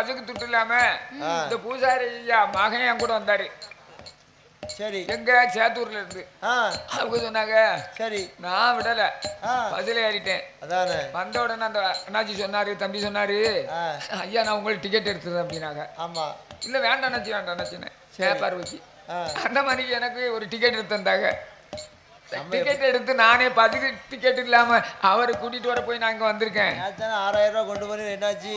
பசுக்கு துட்டு இல்லாம இந்த பூசாரி ஐயா மகன் என் கூட வந்தாரு. சரி. எங்க சேத்தூர்ல இருந்து. அவங்க சொன்னாங்க சரி நான் விடல பஸ்ல ஏறிட்டேன். அதானே வந்த உடனே அந்த அண்ணாச்சி சொன்னாரு தம்பி சொன்னாரு ஐயா நான் உங்களுக்கு டிக்கெட் எடுத்துறேன் அப்படின்னாங்க. ஆமா இல்ல வேண்டாம் அண்ணாச்சி வேண்டாம் அண்ணாச்சின்னு சேப்பார் வச்சு அந்த மாதிரி எனக்கு ஒரு டிக்கெட் எடுத்து தந்தாங்க. டிக்கெட் எடுத்து நானே பதுக்கு டிக்கெட் இல்லாம அவரை கூட்டிட்டு வர போய் நான் இங்க வந்திருக்கேன். 6000 ரூபாய் கொண்டு போய் என்னாச்சு?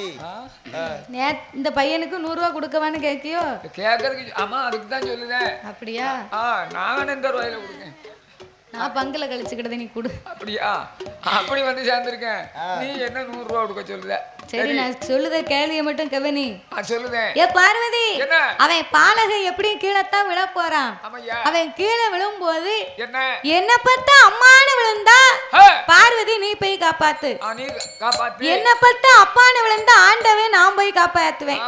இந்த பையனுக்கு 100 ரூபாய் கொடுக்கவான்னு கேக்கியோ? கேட்கறதுக்கு ஆமா அதுக்கு தான் சொல்லுதேன். அப்படியா? நான் எந்த ரூபாயில கொடுக்கேன்? நான் பங்குல கழிச்சுக்கிட்டது நீ கொடு. அப்படியா? அப்படி வந்து சேர்ந்திருக்கேன். நீ என்ன 100 ரூபாய் கொடுக்க சொல்லுத? சரி நான் சொல்லுத கேள்வியை மட்டும் கவனி. சொல்லுதேன். ஏ பார்வதி அவன் பாலகை எப்படி கீழத்தான் விழ போறான். அவன் கீழே விழும்போது என்ன பார்த்தா அம்மானு விழுந்தா பார்வதி நீ போய் காப்பாத்து. என்ன பார்த்தா அப்பானு விழுந்தா ஆண்டவே நான் போய் காப்பாத்துவேன்.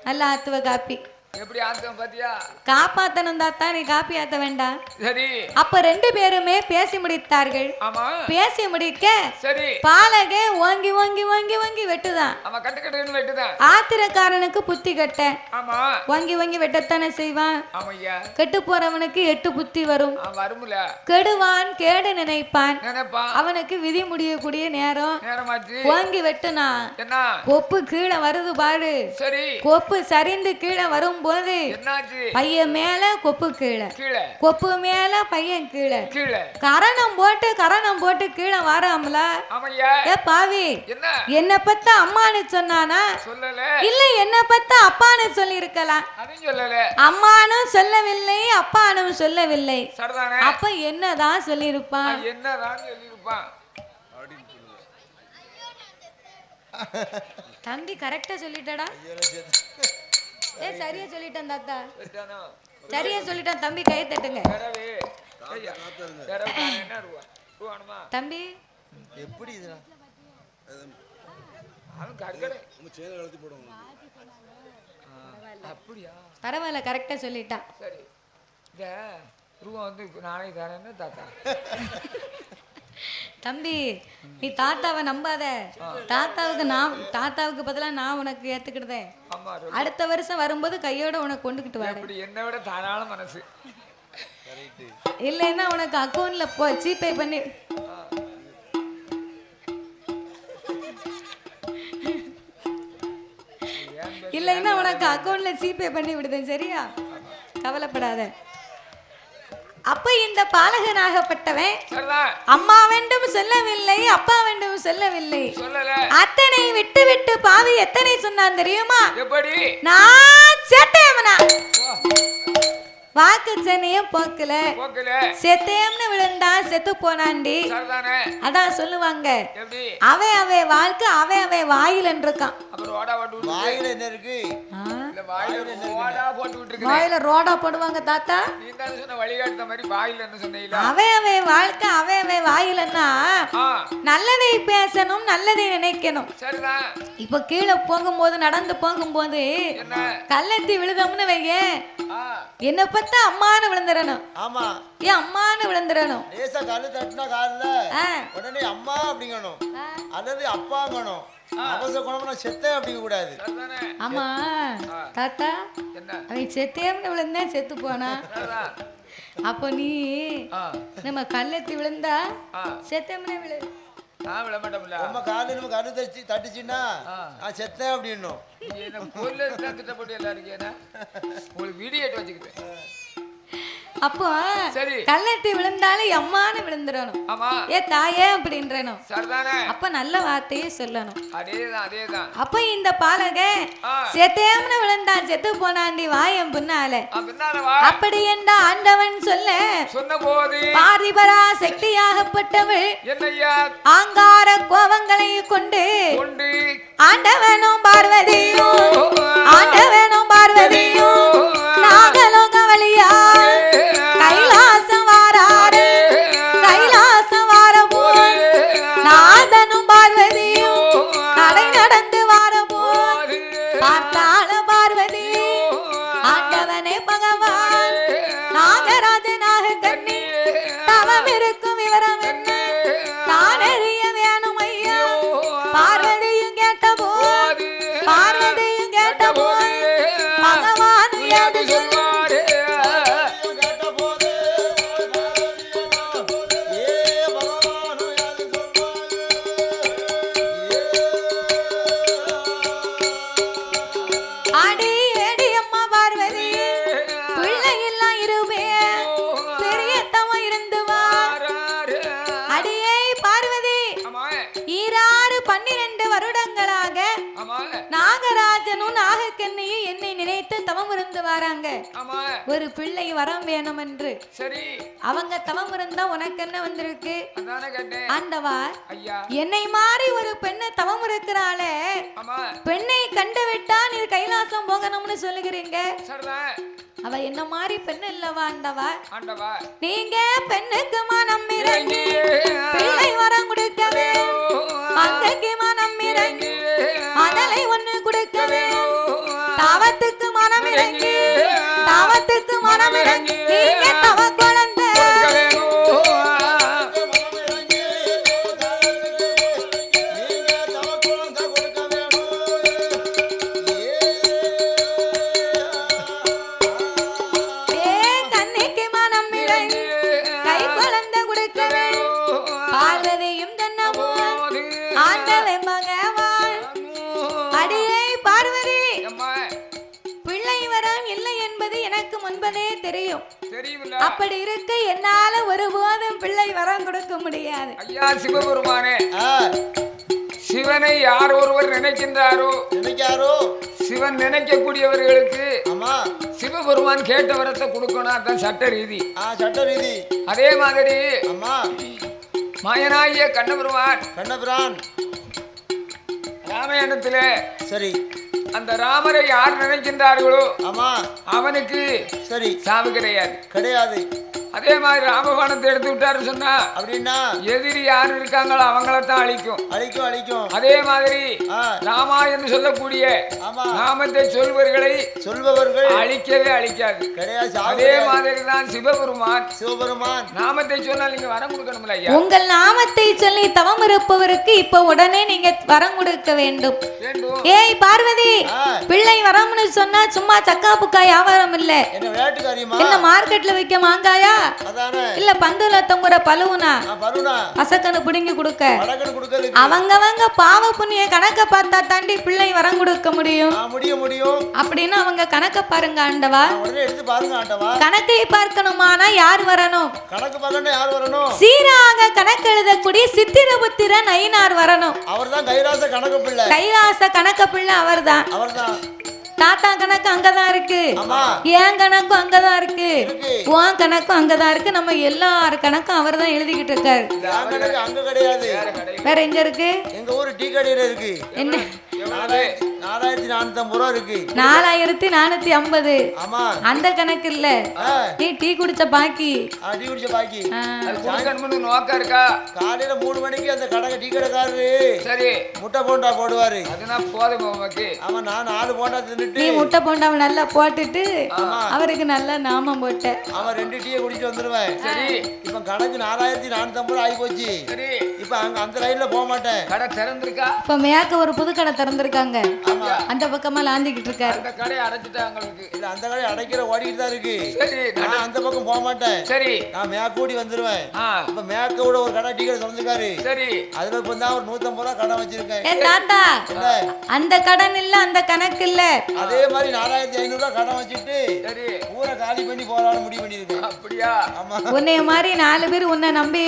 நல்ல ஆத்துவ காப்பி எப்படி ஆத்தம் பாத்தியா? காப்பாத்தணும் தாத்தா நீ காப்பி ஆத்த வேண்டாம். சரி அப்ப 2 பேருமே பேசி முடித்தார்கள். ஆமா பேசி முடிக்க சரி பாலகை ஓங்கி ஓங்கி ஓங்கி ஓங்கி வெட்டுதான். ஆமா கட்டு கட்டுன்னு வெட்டுதான். ஆத்திரக்காரனுக்கு புத்தி கட்ட. ஆமா ஓங்கி ஓங்கி வெட்டத்தானே செய்வான். ஆமையா கெட்டு போறவனுக்கு 8 புத்தி வரும். வரும்ல. கெடுவான் கேடு நினைப்பான். நினைப்பான். அவனுக்கு விதி முடியக்கூடிய நேரமாச்சு. ஓங்கி வெட்டுனா என்ன கொப்பு கீழே வருது பாரு. சரி கொப்பு சரிந்து கீழே வரும் போது பையன் மேல கொப்பு கீழே கொப்பு மேல பையன் கீழே கரணம் போட்டு கீழே வராமல ஏ பாவி என்ன பத்த அம்மானு சொன்னானா இல்ல என்ன பத்த அப்பான்னு சொல்லி இருக்கலாம். அம்மானும் சொல்லவில்லை அப்பானும் சொல்லவில்லை. அப்ப என்னதான் சொல்லி இருப்பான்? தம்பி கரெக்டா சொல்லிட்டடா. ஏ சரியா சொல்லிட்டேன் தாத்தா. சரியா சொல்லிட்டேன் தம்பி கையை தட்டுங்க. தம்பி எப்படி இதுடா? பரவாயில்ல கரெக்டா சொல்லிட்டான். சரி இந்த ரூபா வந்து நாளை தரேன்னு தாத்தா. தம்பி நீ தாத்தாவை நம்பாத. தாத்தாவுக்கு பதிலா நான் உனக்கு ஏத்துக்கிட்டேன். அடுத்த வருஷம் வரும்போது கையோட உனக்கு கொண்டுகிட்டு வரேன். என்னை விட தாராள மனசு. இல்லைன்னா உனக்கு அக்கௌண்ட்ல ஜிபே பண்ணி இல்லைன்னா உனக்கு அக்கௌண்ட்ல ஜிபே பண்ணி விடுதேன். சரியா கவலைப்படாத. அப்ப இந்த பாலகனாகப்பட்டவன் அம்மா வேண்டும் சொல்லவில்லை அப்பா வேண்டும் சொல்லவில்லை. அத்தனை விட்டு விட்டு பாவி எத்தனை சொன்னான் தெரியுமா? நான் செத்தேம்னா வாக்கு சென்னையும் போக்கல செத்தேம்னு விழுந்தா செத்து போனாண்டி. அதான் சொல்லுவாங்க அவை வாழ்க்கை அவை வாயில் இருக்கான். வாயில ரோடா போடுவாங்க தாத்தா. அவை வாழ்க்கை அவை வாயிலன்னா நல்லதை பேசணும் நல்லதை நினைக்கணும். இப்ப கீழே போகும்போது நடந்து போகும்போது கள்ளத்தி விழுதம்னு வைங்க என்ன பார்த்தா அம்மானு விழுந்துடணும். ஆமா ஏன் அம்மானு விழுந்துடணும். லேசா கல்லு தட்டினா கால்ல உடனே அம்மா அப்படிங்கணும் அல்லது அப்பாங்கணும். அவசர குணம்னா செத்தே அப்படிங்க கூடாது. ஆமா தாத்தா அவன் செத்தேம்னு விழுந்தேன் செத்து போனா. அப்போ நீ நம்ம கல்லத்தி விழுந்தா செத்தேம்னே விழு. நம்ம காலில் நம்ம கரு தட்டுச்சுன்னா நான் செத்தேன் அப்படின்னும். அப்போ கல்லத்தி விழுந்தாலும் அம்மானு விழுந்துடணும். ஏ தாயே அப்படின்றணும். அப்ப நல்ல வார்த்தையே சொல்லணும். அப்ப இந்த பாலகை செத்தேம்னு விழுந்தா செத்து போனாண்டி வாயம் பின்னால அப்படி என்ற ஆண்டவன் சொல்ல பார்வதிபரா சக்தியாகப்பட்டவள் ஆங்கார கோபங்களை கொண்டு ஆண்டவனும் பார்வதியும் ஆண்டவனும் பார்வதியும் நாகலோக வழியா கைலாசம் வாராரு கைலாசம் வாரபோல் நாதனும் பார்வதியும் நடை நடந்து வாரபோல் பார்த்தாள பார்வதியும் ஆண்டவனே பகவான் நாகராஜனாக கண்ணி தவம் இருக்கும் விவரம் என்ன நான் அறிய வேணும் ஐயா. பார்வதியும் கேட்ட போல் பார்வதியும் நாராயணனும் நாகக்கண்ணியும் என்னை நினைத்து தவம் இருந்து வராங்க. ஒரு பிள்ளை வரம் வேணும் என்று. சரி, அவங்க தவம் இருந்தா உனக்கு என்ன வந்திருக்கு? ஆண்டவா, என்னை மாறி ஒரு பெண்ணை தவம் இருக்கிறாளே, பெண்ணை கண்டு விட்டா நீ கைலாசம் போகணும்னு சொல்லுகிறீங்க. அவ என்ன மாதிரி பெண்ணு இல்லவா ஆண்டவா? நீங்க பெண்ணுக்கு மனம் இறங்கி பிள்ளை வரம் கொடுக்கவே, அங்கைக்கு மனம் இறங்கி அதலை ஒண்ணு கொடுக்கவே, தாவத்துக்கு மனம் இறங்கி தாவத்துக்கு மனம் இறங்கி நீங்க தவ குழந்தை அப்படி இருக்க என்னால ஒருபோதும் பிள்ளை வரம் கொடுக்க முடியாது. ஐயா சிவபெருமானே, சிவனை யார் ஒருவர் நினைக்கின்றாரோ சிவன் நினைக்கக்கூடியவர்களுக்கு சிவபெருமான் கேட்ட வரத்தை கொடுக்கணும். அதான் சட்ட ரீதி. அதே மாதிரி மாயனாகிய கண்ணபிரான் ராமாயணத்திலே சரி அந்த ராமரை யார் நினைக்கின்றார்களோ அவனுக்கு சரி சாவு கிடையாது. அதே மாதிரி ராமபாணத்தை எடுத்து விட்டாரு சொன்னா அப்படின்னா எதிரி யாரு இருக்காங்களோ அவங்களத்தான் அழிக்கும். அதே மாதிரி ராமா என்று சொல்லக்கூடிய நாமத்தை சொல்பவர்கள் அழிக்கவே அழிக்காது. அதே மாதிரி தான் சிவபெருமான் நாமத்தை சொன்னால் நீங்க வரம் கொடுக்கணும்ல ஐயா. உங்கள் நாமத்தை சொல்லி தவம் இருப்பவருக்கு இப்ப உடனே நீங்க வரம் கொடுக்க வேண்டும். ஏய் பார்வதி, பிள்ளை வரம்னு சொன்னா சும்மா சக்கா புக்கா வியாபாரம் இல்ல. என்ன மார்க்கெட்ல விற்க மாங்காயா இல்ல பந்துல தொங்குற பழுவுனா அசக்கனு பிடுங்கி கொடுக்க அவங்க பாவ புண்ணிய கணக்க பார்த்தா தாண்டி பிள்ளை வரம் கொடுக்க முடியும். அப்படின்னு அவங்க கணக்க பாருங்க ஆண்டவா. கணக்கை பார்க்கணுமானா யார் வரணும்? சீராக கணக்கு எழுதக்கூடிய சித்திரபுத்திரன் ஐனார் வரணும். கைலாச கணக்க பிள்ளை அவர்தான். தாத்தா கணக்கு அங்கதான் இருக்கு, என் கணக்கும் அங்கதான் இருக்கு, உன் கணக்கும் அங்கதான் இருக்கு. நம்ம எல்லார் கணக்கும் அவர் தான் எழுதிக்கிட்டு இருக்காரு. வேற எங்க இருக்கு? எங்க ஊரு டீ கடையில இருக்கு. என்ன 4450 ரூபா இருக்கு. 4450. அந்த கணக்கு இல்ல, நீ டீ குடிச்ச பாக்கி. நோக்கா இருக்கா? காலையில 3 மணிக்கு அந்த கடை டீ கடைக்காரரு சரி முட்டை போண்டா போடுவாரு. அதுதான் போதும் உனக்கு. ஆமா, நான் 4 போண்டா தின்னுட்டு நீ முட்டை போண்டாவை நல்லா போட்டுட்டு அவருக்கு நல்ல நாமம் போட்ட அவன் 2 டீயை குடிச்சு வந்துருவேன். சரி, இப்ப கணக்கு 4450 ரூபா ஆகி போச்சு. சரி, இப்ப அந்த லைன்ல போக மாட்டேன். கடை திறந்திருக்கா? இப்ப மேக்க ஒரு புது கடை திறந்திருக்காங்க. அந்த பக்கமா லாந்திக்கிட்டு இருக்காரு. அந்த கடை அடைச்சிட்டாங்க. இல்ல, அந்த கடை அடைக்கிற ஓடிட்டு தான் இருக்கு. சரி, நான் அந்த பக்கம் போக மாட்டேன். சரி, நான் மேக்கூடி வந்துருவேன். இப்ப மேக்கோட ஒரு கடை டீ கடை திறந்துருக்காரு. சரி, அதுல இப்ப தான் ஒரு 150 ரூபா கடை வச்சிருக்கேன். தாத்தா, அந்த கடன் இல்ல, அந்த கணக்கு இல்ல. அதே மாதிரி 4500 ரூபா கடன் வச்சுட்டு சரி ஊரை காலி பண்ணி போறான்னு முடிவு பண்ணிருக்கேன். அப்படியா? ஆமா, உன்னைய மாதிரி 4 பேர் உன்னை நம்பி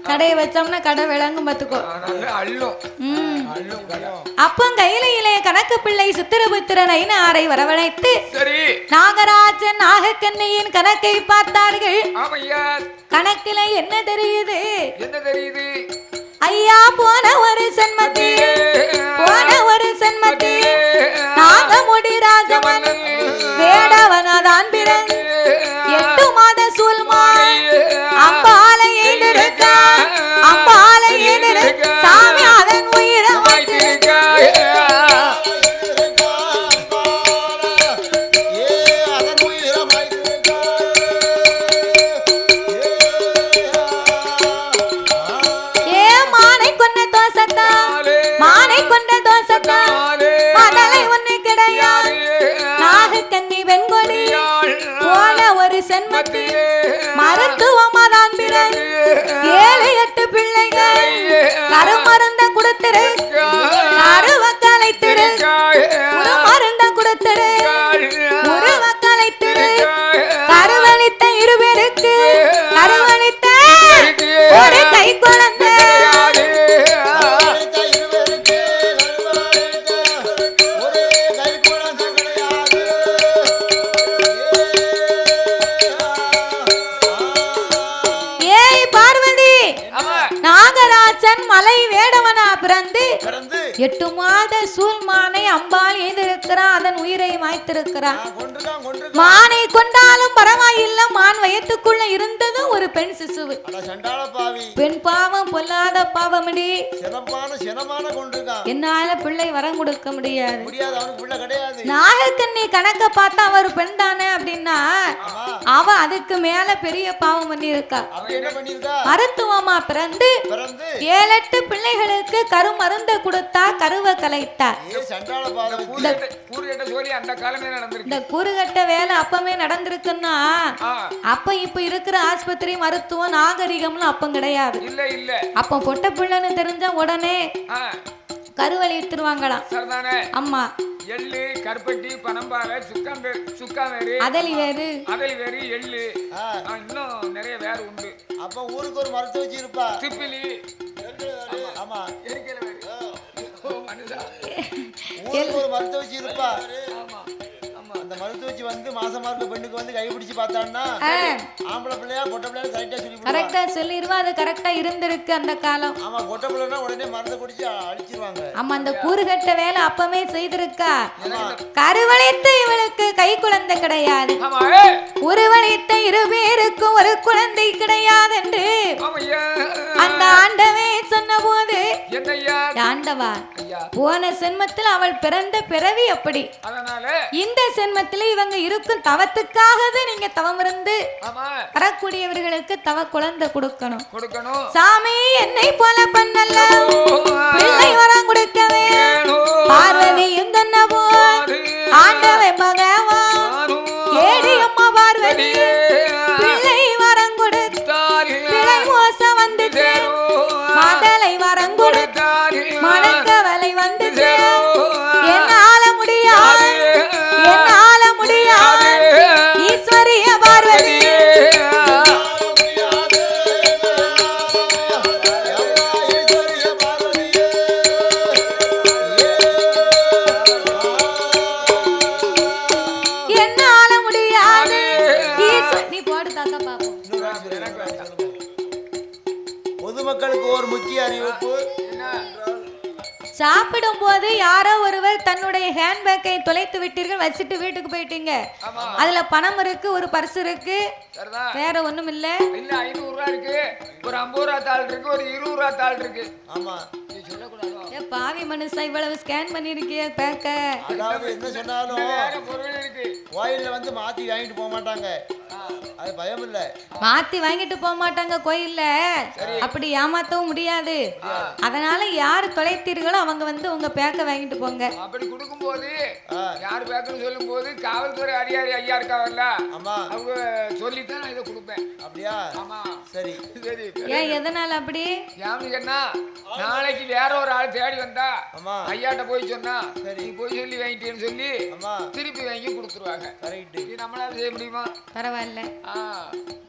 கடையை வச்சோம்னா கடை விளங்கும் பாத்துக்கோ. அப்ப கையில கணக்கு பிள்ளை சித்திரபுத்திரன் ஐனாரை வரவழைத்து நாகராஜன் நாகக்கண்ணியின் கணக்கை பார்த்தார்கள். கணக்கில என்ன தெரியுது? ஐயா, போன ஒரு சன்மதி நாகமுடி ராஜவன் வேடவனதான் பிறந்து 8 மாத சூழ்மான் அம்பாலை எதிர்க்கா சாமி அதன் உயிரை மானை கொண்ட தோசத்தா மதலை ஒண்ணு கிடையாது. நாகக்கண்ணி வெண்கொடி போல ஒரு சென்மத்தி மருத்துவமாதான் பிறகு 7-8 பிள்ளைகள் கருமருந்த கொடுத்திரு, கருவக்களை திரு, மருந்த கொடுத்திரு, உருவக்களை திரு. கருவளித்த 2 பேருக்கு கருவளித்த ஒரு கை குழந்தை. மலைராஜன் மலை வேடவனா பிறந்து 8 மாத சூழ்மானை அம்பாள் எய்திருக்கிறான். அதன் உயிரை மாய்த்திருக்கிறான். மானை கொண்டாலும் பரவாயில்ல, மான் வயத்துக்குள்ள இருந்தது ஒரு பெண் சிசுவு. பெண் பாவம் பொல்லாத பாவமடி. என்னால பிள்ளை வரம் கொடுக்க முடியாது. நாகக்கண்ணி கணக்க பார்த்தா அவர் பெண் தானே அப்படின்னா அவ அதுக்கு மேல பெரிய பாவம் பண்ணி இருக்கா. மருத்துவமா பிறந்து 7-8 பிள்ளைகளுக்கு கருமருந்த கொடுத்தா, கருவை கலைத்தா. இந்த கூறுகட்ட வேலை அப்பவே நடந்திருக்குன்னா அப்ப இப்ப இருக்கிற ஆஸ்பத்திரி மருத்துவம் நாகரிகம்னு அப்ப கிடையாது. அப்ப பொட்ட பிள்ளைன்னு தெரிஞ்ச உடனே கருவழித்துருவாங்களாம். அம்மா எள்ளு, கருப்பட்டி, பனம்பால, சுக்காவேறு, அதலி வேறு, எள்ளு, இன்னும் நிறைய வேறு உண்டு. அப்ப ஊருக்கு ஒரு மருத்துவ வச்சு இருப்பா. திப்பிலி, ஆமா, எரிக்கல வேறு, ஊருக்கு ஒரு மருத்துவ வச்சு இருப்பா. அந்த மருத்துவ வச்சு வந்து மாசமா இருக்க பெண்ணுக்கு வந்து கை பிடிச்சு பார்த்தான்னா ஆம்பளை பிள்ளையா பொட்டை பிள்ளையா கரெக்டா சொல்லிடுவா. அது கரெக்டா இருந்திருக்கு அந்த காலம். ஆமா, பொட்டை பிள்ளைனா உடனே மருந்து குடிச்சு அழிச்சிருவாங்க. ஆமா, அந்த கூறுகட்ட வேலை அப்பவே செய்திருக்கா. கருவளைத்த இவளுக்கு கை குழந்தை கிடையாது. உருவளைத்த 2 பேருக்கும் ஒரு குழந்தை கிடையாது என்று அந்த ஆண்டவே சொன்ன போது, ஆண்டவா போன சென்மத்தில் அவள் பிறந்த பிறவி அப்படி, இந்த சென்மத்தில் இவங்க இருக்கும் தவத்துக்காக நீங்க தவம் இருந்து வரக்கூடியவர்களுக்கு தவ குழந்தை கொடுக்கணும். சாமி என்னை போல பண்ணல, பிள்ளை வரம் கொடுக்கவே பார்வதியும் தன்னவோ ஆண்டவை பகவான் ஏடி அம்மா பார்வதி பிள்ளை வரம் கொடுத்தார். பிள்ளை மோசம் வந்து மதலை வரம் கொடுத்தார். மணக்கவலை வந்து என்னால முடியாது, என்னால முடியாது ஈஸ்வரிய பார்வதி. என்னால முடியாது நீ போடு தாத்தா பாப்போம். பொதுமக்களுக்கு ஒரு முக்கிய அறிவிப்பு. சாப்பிடும் போது யாரோ ஒருவர் தன்னுடைய ஹேண்ட்பேக்கை தொலைத்து விட்டீர்கள், வச்சுட்டு வீட்டுக்கு போயிட்டீங்க. அதுல பணம் இருக்கு, ஒரு பர்ஸ் இருக்கு, வேற ஒண்ணும் இல்ல. 500 ரூபாய் இருக்கு, ஒரு 50 ரூபாய் தாள் இருக்கு, ஒரு 20 ரூபாய் தாள் இருக்கு. ஆமா, பாவி மனுஷா இவ்வளவு ஸ்கேன் பண்ணிருக்கிய பேக்க. அதாவது என்ன சொன்னாலும் கோயில்ல வந்து மாத்தி வாங்கிட்டு போக மாட்டாங்க. அது பயம் இல்ல, மாத்தி வாங்கிட்டு போக மாட்டாங்க கோயில்ல. அப்படி ஏமாத்தவும் முடியாது. அதனால யார் தொலைத்தீர்களோ அவங்க வந்து உங்க பேக்க வாங்கிட்டு போங்க. அப்படி கொடுக்கும் போது யார் பேக்கன்னு சொல்லும் போது காவல்துறை அதிகாரி ஐயா இருக்காங்கல்ல, அவங்க சொல்லித்தான் நான் இதை கொடுப்பேன். அப்படியா? ஆமா, சரி சரி. ஏன் எதனால அப்படி? ஏன்னா நாளைக்கு வேற ஒரு ஆள் தேடி வந்தா ஐயாட்ட போய் சொன்னா நீ போய் சொல்லி வாங்கிட்டேன்னு சொல்லி திருப்பி வாங்கி கொடுத்துருவாங்க. நம்மளால செய்ய முடியுமா? பரவாயில்ல.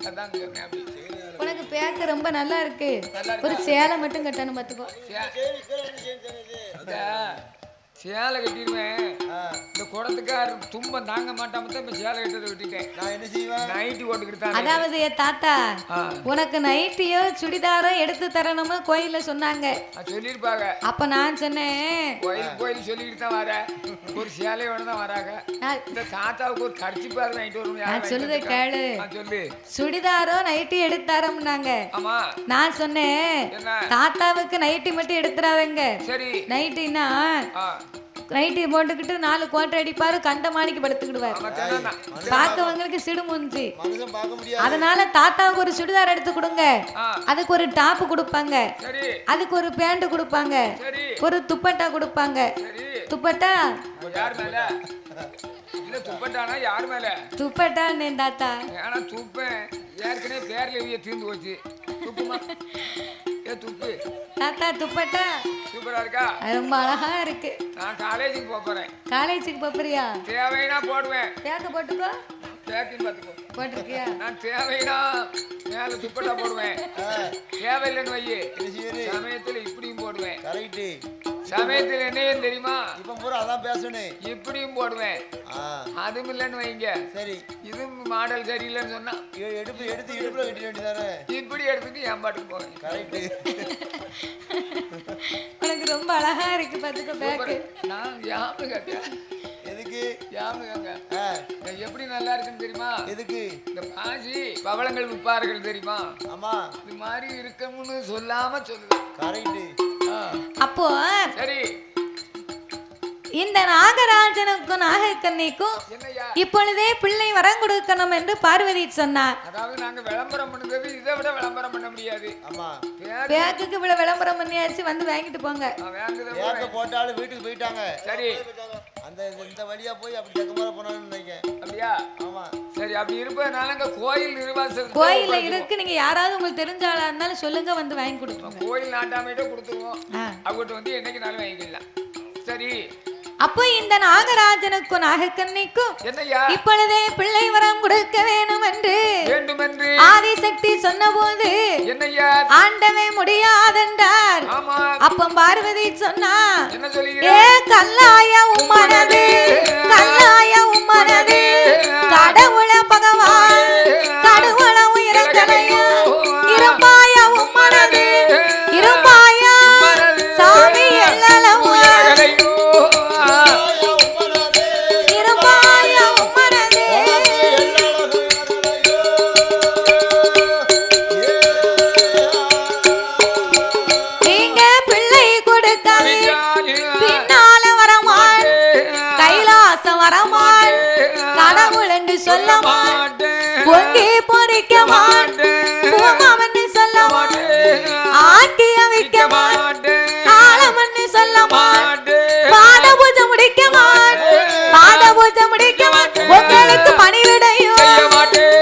அதான் சொன்னேன். அப்படி உனக்கு பேக்க ரொம்ப நல்லா இருக்கு. ஒரு சேலை மட்டும் கட்டணும் பாத்துக்கோ. சேலை கட்டிடுவேன். இந்த குடத்துக்கார துன்பம் தாங்க மாட்டாம தான் இப்ப சேலை கட்டதை விட்டுட்டேன். நான் என்ன செய்வேன்? நைட்டி போட்டுக்கிட்டு. அதாவது தாத்தா உனக்கு நைட்டியோ சுடிதாரோ எடுத்து தரணும்னு கோயில்ல சொன்னாங்க. சொல்லிருப்பாங்க. அப்ப நான் சொன்னேன் கோயில் சொல்லிக்கிட்டு தான் வர, ஒரு சேலை வேணும் தான் வராங்க. இந்த தாத்தாவுக்கு ஒரு கடிச்சிப்பாரு வாங்கிட்டு வரணும். நான் சொல்லுத கேளு. சொல்லு. சுடிதாரோ நைட்டி எடுத்து தரோம்னாங்க. ஆமா, நான் சொன்னேன் தாத்தாவுக்கு நைட்டி மட்டும் எடுத்துறாதங்க. சரி, நைட்டினா நைட்டி போட்டுக்கிட்டு 4 கோட்டை அடிப்பாரு, கண்ட மாணிக்கு படுத்துக்கிடுவாரு. பாக்கவங்களுக்கு சிடு மூஞ்சி. அதனால தாத்தாவுக்கு ஒரு சுடிதார் எடுத்து கொடுங்க, அதுக்கு ஒரு டாப் கொடுப்பாங்க, அதுக்கு ஒரு பேண்ட் கொடுப்பாங்க, ஒரு துப்பட்டா கொடுப்பாங்க. துப்பட்டா யார் மேல? இல்ல துப்பட்டானா யார் மேல? துப்பட்டா தாத்தா. ஆனா துப்பேன் ஏற்கனவே பேர்ல எழுதிய தீர்ந்து போச்சு. துப்புமா துப்பு தாத்தா. துப்பட்டா சூப்பரா இருக்கா? ரொம்ப அழகா இருக்கு. நான் காலேஜுக்கு போறேன். காலேஜுக்கு போறியா? தேவைனா போடுவேன். பேக்க போட்டுக்கோ. பேக்கிங் பாத்துக்கோ. போட்டிருக்கியா? நான் தேவைனா மேல துப்பட்டா போடுவேன். தேவையில்லைன்னு வையே சமயத்துல இப்படியும் போடுவேன். சமயத்துல என்ன தெரியுமா இப்ப பூரா அதான் பேசணும். இப்படியும் போடுவேன் அதுவும் இல்லைன்னு வைங்க. சரி இது மாடல் சரியில்லைன்னு சொன்னா எடுத்து இடுப்புல கட்டி வேண்டியதானே. இப்படி எடுத்துட்டு என் பாட்டுக்கு போவேன். கரெக்ட். உனக்கு ரொம்ப அழகா இருக்கு பாத்துக்க பேக். நான் யாம கேட்டேன். எதுக்கு யாமுங்க எப்படி நல்லா இருக்குன்னு தெரியுமா? எதுக்கு இந்த பாசி பவளங்கள் விற்பார்கள் தெரியுமா? ஆமா இது மாதிரி இருக்கணும்னு சொல்லாம சொல்லுது. கரெக்ட். அப்போ சரி இந்த நாகராஜனுக்கும் நாகக்கண்ணிக்கும் இப்பொழுதே பிள்ளை வரம் கொடுக்கணும் என்று பார்வதி சொன்னார். அதாவது நாங்க விளம்பரம் பண்ணது இதை விட விளம்பரம் பண்ண முடியாது. ஆமா பேக்குக்கு இவ்வளவு விளம்பரம் பண்ணியாச்சு வந்து வாங்கிட்டு போங்க. பேக்க போட்டாலும் வீட்டுக்கு போயிட்டாங்க. சரி அந்த இந்த வழியா போய் அப்படி தக்கமார போனான்னு நினைக்கிறேன். அப்படியா? ஆமா சரி அப்படி இருப்பதனால அங்க கோயில் நிர்வாகம் கோயில்ல இருக்கு. நீங்க யாராவது உங்களுக்கு தெரிஞ்ச ஆளா இருந்தாலும் சொல்லுங்க வந்து வாங்கி கொடுப்போம். கோயில் நாட்டாமையிட்ட கொடுத்துருவோம். அவங்ககிட்ட வந்து என்னைக்கு நாளும் வாங்கிக்கலாம். சரி அப்போ இந்த நாகராஜனுக்கும் நாகக்கண்ணிக்கும் இப்பொழுதே பிள்ளை வரம் கொடுக்க வேண்டும் என்று ஆதிசக்தி சொன்ன போது ஆண்டவே முடியாதென்றார். அப்ப பார்வதி சொன்னா ஏ கல்லாய உம்மனது கல்லாய உம்மனது கடவுள பகவான் கடவுள உயிரங்களையும் இருப்பாய உம்மனது இருப்பாய சாமி எல்லளவும் சொல்ல மாட்டேன் பொங்கி பொறிக்க மாட்டேன் பூமாவன்னு சொல்ல மாட்டேன் ஆட்டிய வைக்க மாட்டேன் ஆளமன்னு சொல்ல மாட்டேன் பாத பூஜை முடிக்க மாட்டேன் பாத பூஜை முடிக்க மாட்டேன் உங்களுக்கு பணிவிடையும் செய்ய மாட்டேன்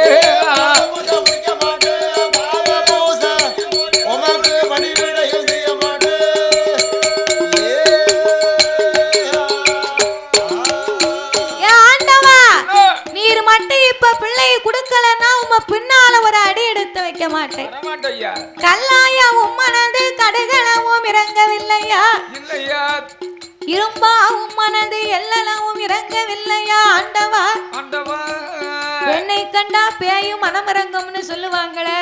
பின்னால ஒரு அடி எடுத்து வைக்க மாட்டேன். கல்லாயா உம்மனது கடுகளவும் இறங்கவில்லையா இரும்பா உம்மனது எல்லளவும் இறங்கவில்லையா ஆண்டவா பெண்ணை கண்டா பேயும் மனம் இறங்கும்னு சொல்லுவாங்களே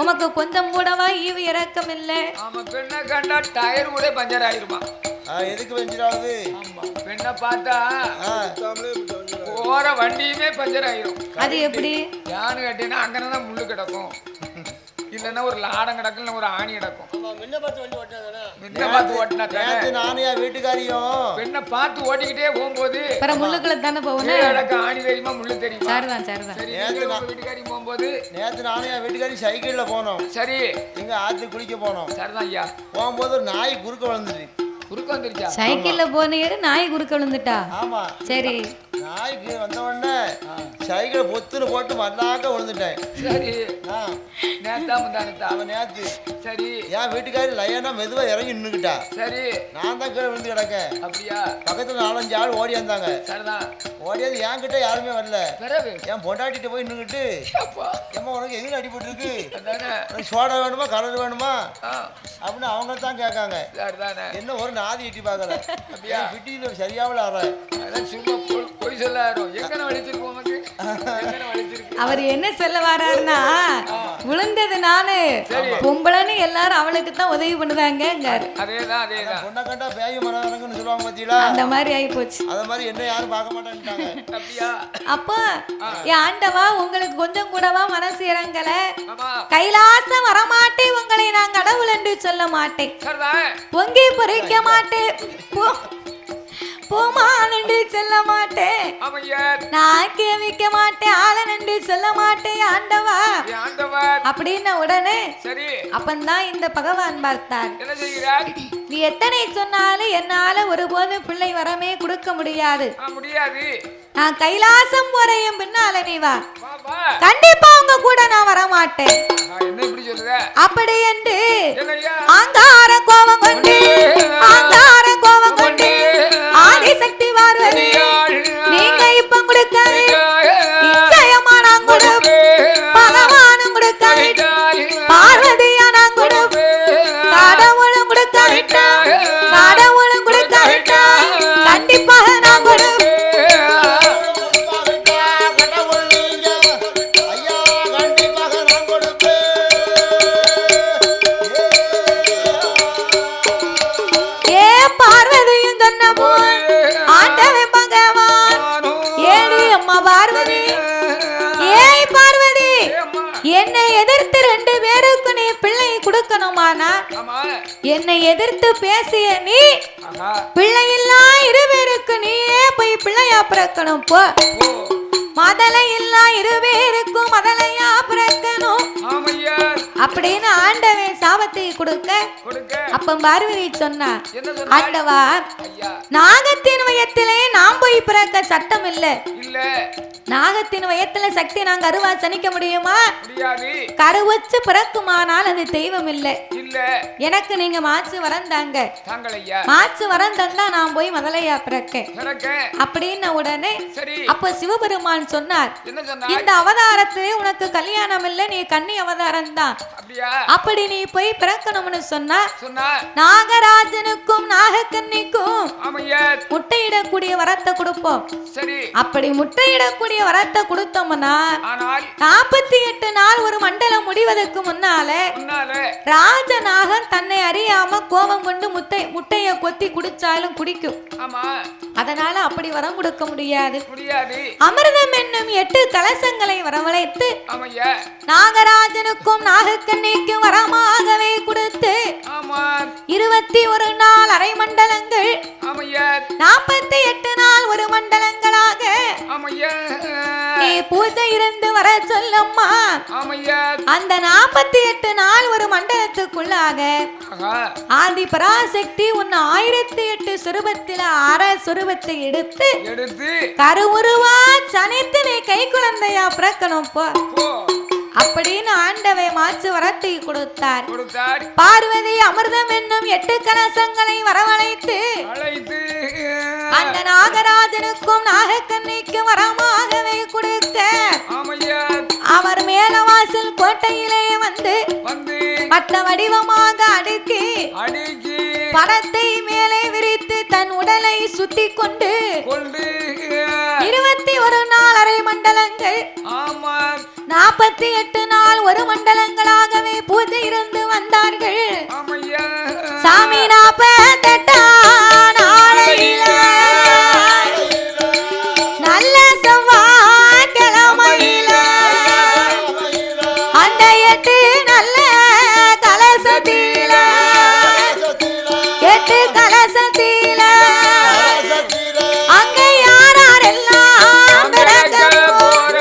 உமக்கு கொஞ்சம் கூடவா ஈவு இறக்கம் இல்லை. பெண்ணை கண்டா டயர் கூட பஞ்சர் ஆயிருமா? எதுக்கு பஞ்சராகுது? பெண்ணை பார்த்தா போற வண்டியுமே பஞ்சர் ஆயிரும். அது எப்படி? யானு கட்டினா அங்கதான் முள்ளு கிடக்கும், இல்லன்னா ஒரு லாடம் கிடக்கும், இல்ல ஒரு ஆணி கிடக்கும். வீட்டுக்காரியும் பெண்ணை பார்த்து ஓட்டிக்கிட்டே போகும்போது முள்ளுக்குள்ள தானே போகணும். ஆணி தெரியுமா முள்ளு தெரியுமா? வீட்டுக்காரி போகும்போது நேற்று நானும் என் வீட்டுக்காரி சைக்கிள்ல போனோம். சரி எங்க ஆத்து குளிக்க போனோம். சரிதான் ஐயா. போகும்போது ஒரு நாய் குறுக்க விழுந்துட்டு சைக்கிள்ல போனீரு நாய் குறுக்க விழுந்துட்டா? ஆமா. சரி நாய்க்கு வந்த உடனே சைக்கிளை பொத்துன்னு போட்டு மல்லாக்க விழுந்துட்டேன். சரி அவன் நேத்து சரி என் வீட்டுக்காரி லைனா மெதுவா இறங்கி நின்னுக்கிட்டா. சரி நான் தான் கீழே விழுந்து கிடக்கேன். அப்படியா? பக்கத்துல 4-5 ஆள் ஓடி வந்தாங்க. சரிதான் ஓடியாது என் கிட்ட யாருமே வரல. என் பொண்டாட்டிட்ட போய் நின்னுக்கிட்டு ஏமா உனக்கு எங்க அடிபட்டு இருக்கு, சோடா வேணுமா கலர் வேணுமா அப்படின்னு அவங்க தான் கேட்காங்க. என்ன ஒரு நாதி எட்டி பாக்கல பிட்டியில சரியாவல ஆற சும்மா போய் சொல்ல. அவர் என்ன சொல்ல வர்றாருன்னா விழுந்தது நானு பொம்பளைன்னு எல்லாரும் அவளுக்கு தான் உதவி பண்ணுவாங்க. அந்த மாதிரி ஆகி போச்சு. அப்போ ஆண்டவா உங்களுக்கு கொஞ்சம் கூடவா மனசு இறங்கல? கைலாசம் வரமாட்டே உங்களை நான் கடவுள் என்று சொல்ல மாட்டேன், பொங்கி பொறிக்க மாட்டேன், பூமானண்டு சொல்ல மாட்டேன், நான் கேவிக்க மாட்டேன், ஆளனண்டு சொல்ல மாட்டேன் ஆண்டவா அப்படின்னு உடனே அப்பந்தான் இந்த பகவான் பார்த்தார். நீ எத்தனை சொன்னாலும் என்னால ஒருபோதும் பிள்ளை வரமே கொடுக்க முடியாது. நான் கைலாசம் போறையும் பின்னால நீ வா, கண்டிப்பா உங்க கூட நான் வர மாட்டேன் அப்படி என்று ஆங்கார கோபம் கொண்டு ஆங்கார கோபம் கொண்டு ஆதிசக்தி பார்வதி நீங்க இப்ப கொடுக்காது நிச்சயமா நான் கொடு பகவானும் கொடுக்காது பார்வதியா நான் கொடு கடவுளும் கொடுக்காது கொடுக்கணுமானா என்னை எதிர்த்து பேசிய நீ பிள்ளையில்லா இருவேருக்கு நீயே போய் பிள்ளையா பிறக்கணும் போ மதலை இல்லா இருவேருக்கும் மதலையா பிறக்கணும் அப்படின்னு ஆண்டவன் சாபத்தை கொடுக்க அப்ப பார்வதி சொன்னா ஆண்டவா நாகத்தின் வயத்திலே நாம் போய் பிறக்க சட்டம் இல்ல நாகத்தின் வயத்துல சக்தி நாங்க அருவா சனிக்க முடியுமா கருவச்சு பிறக்குமானால் அது தெய்வம் இல்ல எனக்கு நீங்க மாச்சு வரந்தாங்க மாச்சு வரந்தா நான் போய் முதலையா பிறக்க அப்படின்னு உடனே அப்ப சிவபெருமான் சொன்னார் இந்த அவதாரத்திலே உனக்கு கல்யாணம் இல்ல நீ கன்னி அவதாரம் தான் அப்படி நீ போய் பிறக்கணும்னு சொன்னா நாகராஜனுக்கும் நாகக்கன்னிக்கும் முட்டையிடக்கூடிய வரத்தை கொடுப்போம் அப்படி முட்டையிடக்கூடிய வரத்தை கொடுத்தோம்னா 48 நாள் ஒரு மண்டலம் முடிவதற்கு முன்னால ராஜநாகன் தன்னை அறியாம கோபம் கொண்டு முட்டைய கொத்தி குடிச்சாலும் குடிக்கும் அதனால அப்படி வரம் கொடுக்க முடியாது அமிர்தம் என்னும் 8 கலசங்களை வரவழைத்து நாகராஜனுக்கும் நாகக்கன்னிக்கும் வரமாகவே கொடுத்து 21 நாள் அரை மண்டலங்கள் 48 நாள் ஒரு மண்டலங்களாக நீ பூஜை இருந்து வர சொல்லம்மா அந்த 48 நாள் ஒரு மண்டலத்துக்குள்ளாக ஆதி பராசக்தி உன் 1008 சுரூபத்தில அரை சுரூபத்தை எடுத்து கருவுருவா சனித்து நீ கை குழந்தையா பிறக்கணும் போ அப்படின்னு ஆண்டவை மாச்சு வரத்தை கொடுத்தார் பார்வதி அமிர்தம் என்னும் 8 கலசங்களை வரவழைத்து அந்த நாகராஜனுக்கும் நாகக்கன்னிக்கும் வரமாகவே கொடுக்க அவர் மேலவாசல் கோட்டையிலே வந்து மற்ற வடிவமாக அடுக்கி படத்தை மேலே விரித்து தன் உடலை சுத்தி கொண்டு 21 நாள் அரை மண்டலங்கள் 48 நாள் ஒரு மண்டலங்களாகவே பூஜை இருந்து வந்தார்கள் சாமி 48 நாளையில நல்ல செவ்வாய்க்கிழமையில அந்த 8 நல்ல கலசத்தில 8 கலசத்தில அங்க யாரெல்லாம் பிறக்க போற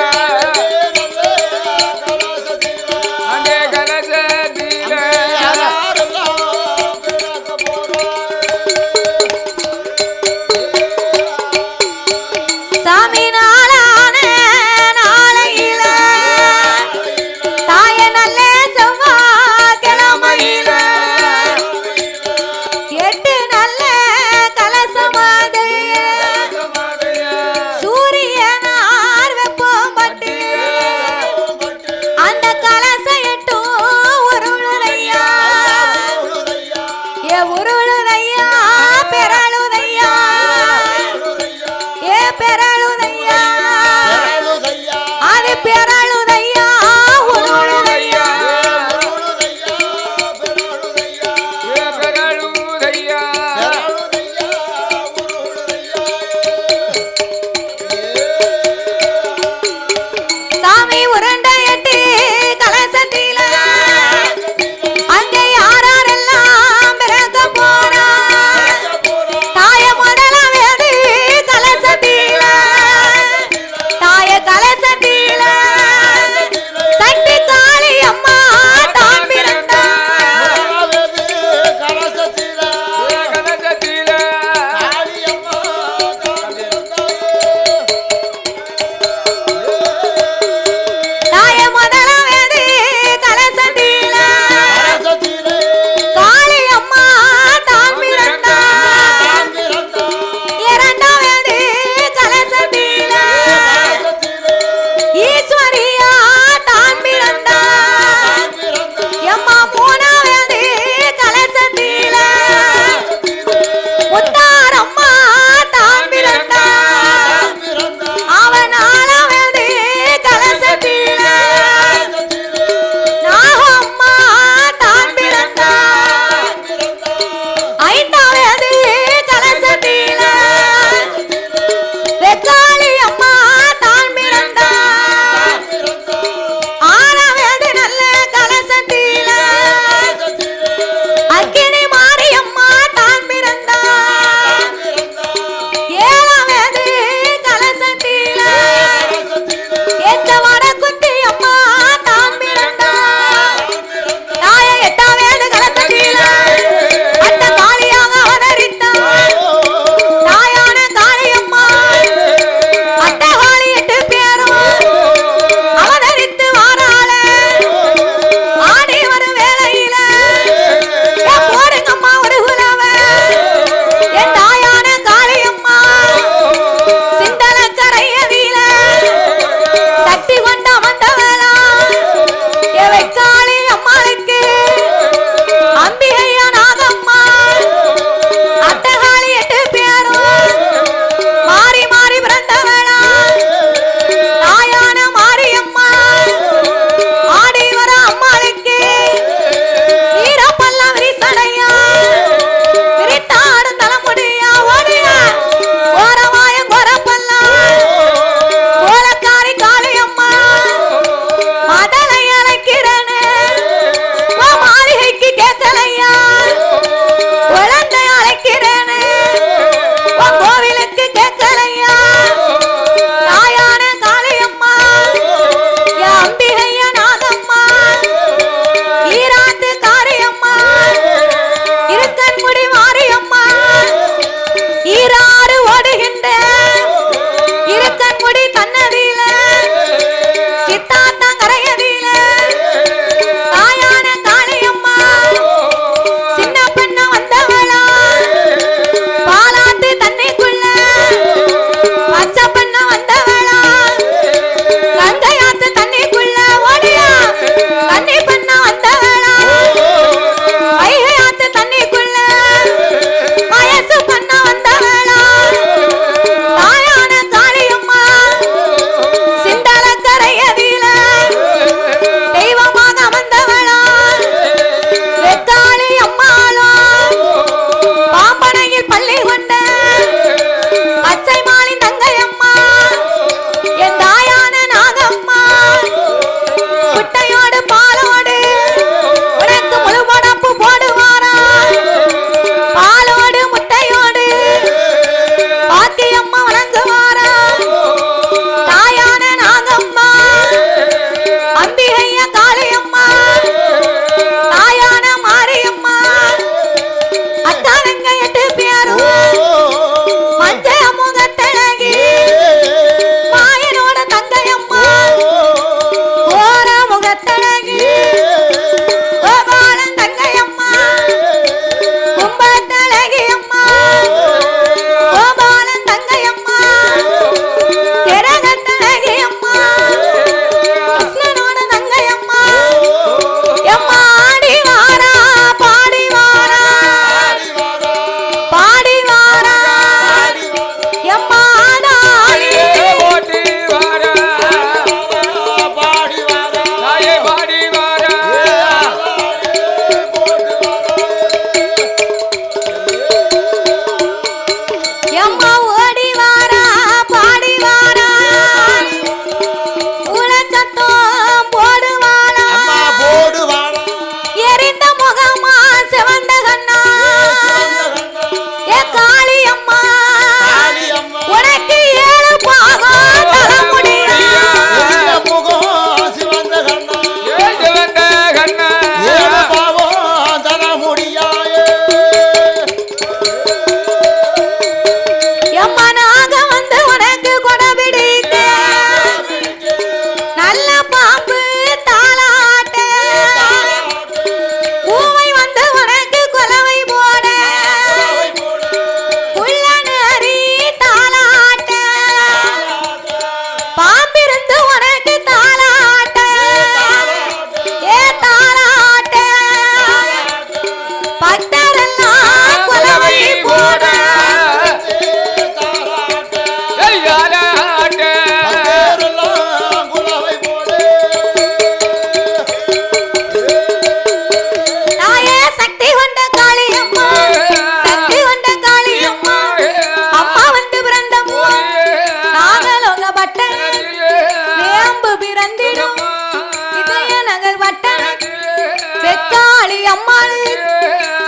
அம்மாள்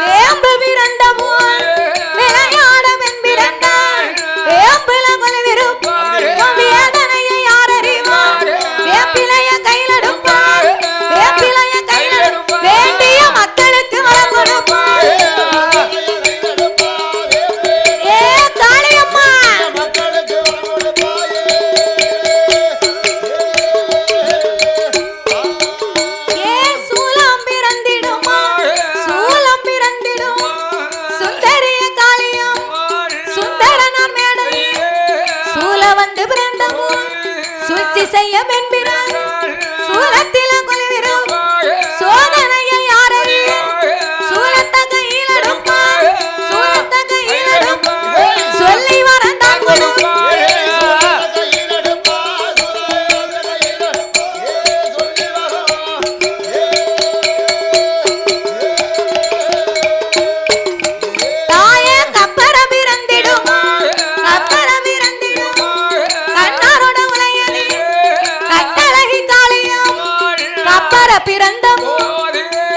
வேம்பு பிறந்த போல் விளையாட வெண் பிறந்தாள் வேம்பில கொலவிருப்பாள் வேதனையை யார் அறிவார் வேப்பிலைய கையிலெடுப்பாள் வேப்பிலைய கையிலெடுப்பாள் வேண்டிய மக்களுக்கு வரம் கொடுப்பாள் செய்ய வெண்பிறான் சூலத்தில கொலவிரும் சோதனையை யார் அறியும் சூலத்த கையில் எடுப்பான் சூலத்த கையில் எடுப்பான் சொல்லி வரந்தான் கொடுப்பான் தாயே கப்பர பிறந்திடும் கப்பர பிறந்திடும் கண்ணாரோட உலையலி கட்டழகி காளியம் கப்பர பிறந்தம்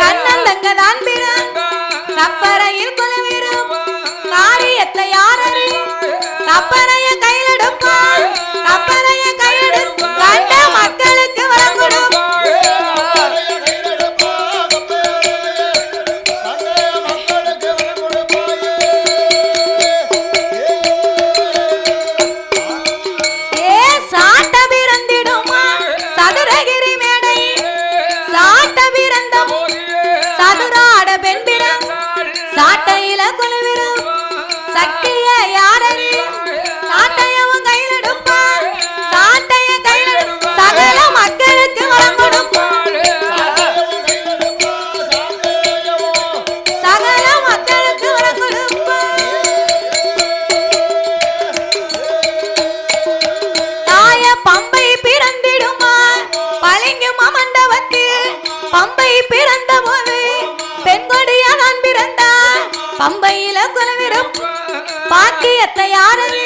கண்ணந்தங்க தான் பிறந்த கப்பரையில் கொலவிரும் காரியத்தை யார் அறியும் கப்பரைய கையிலெடுப்பான் கப்பரைய கையிலெடுத்து கண்ட மக்களுக்கு வரம் கொடுப்பான் சாட்ட பிறந்திடுமா சதுரகிரி மேடை சாட்ட பிறந்தம் சதுராட பெண் பிறந்த சாட்டையில கொலவிரும் சக்திய யாரறியும் சாட்டையவும் கையிலெடுப்பான் சாட்டைய கையிலெடுப்பான் சகல மக்களுக்கு வரம் கொடுப்பான் சகல மக்களுக்கு வரம் கொடுப்பான் தாய பம்பை பிறந்திடுமா பளிங்கும் மண்டபத்தில் பம்பை பிறந்த போது பெண்கொடியா நான் பிறந்தாள் பம்பையில கொலவிரும் பாக்கியத்தை யாரது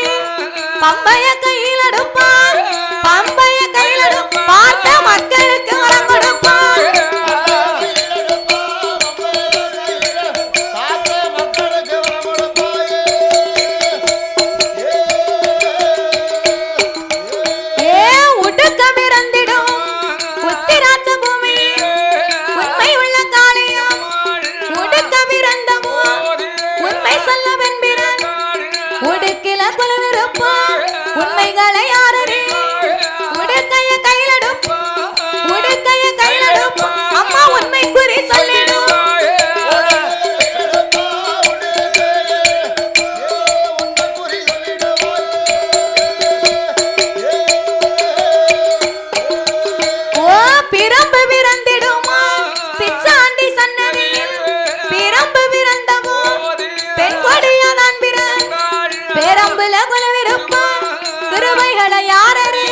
பம்பைய கையில் எடுப்பான் பம்பைய கையில் எடுப்பான் பார்த்த மக்களுக்கு வரம் கொடுப்பான் உடுக்க பிறந்திடும் உத்திராட்ச பூமி உண்மை உள்ள காளியம் உடுக்க பிறந்தமோ உண்மை சொல்ல வெண்பிறன் உடுக்கில கொலவிருப்பான் உண்மைகளை யாரறி உடுக்கைய கையிலெடுப்பான் உடுக்கைய கையிலெடுப்பான் அம்மா உண்மை குறி சொல்லிடும் பிரம்பு பிறந்திடுமா பிச்சாண்டி சன்னதியில் பிரம்பு பிறந்தமோ பெண் கொடியா நான் பிறந்த பேரம்புல கொலவிருப்பான் திருவைகளை யாரறி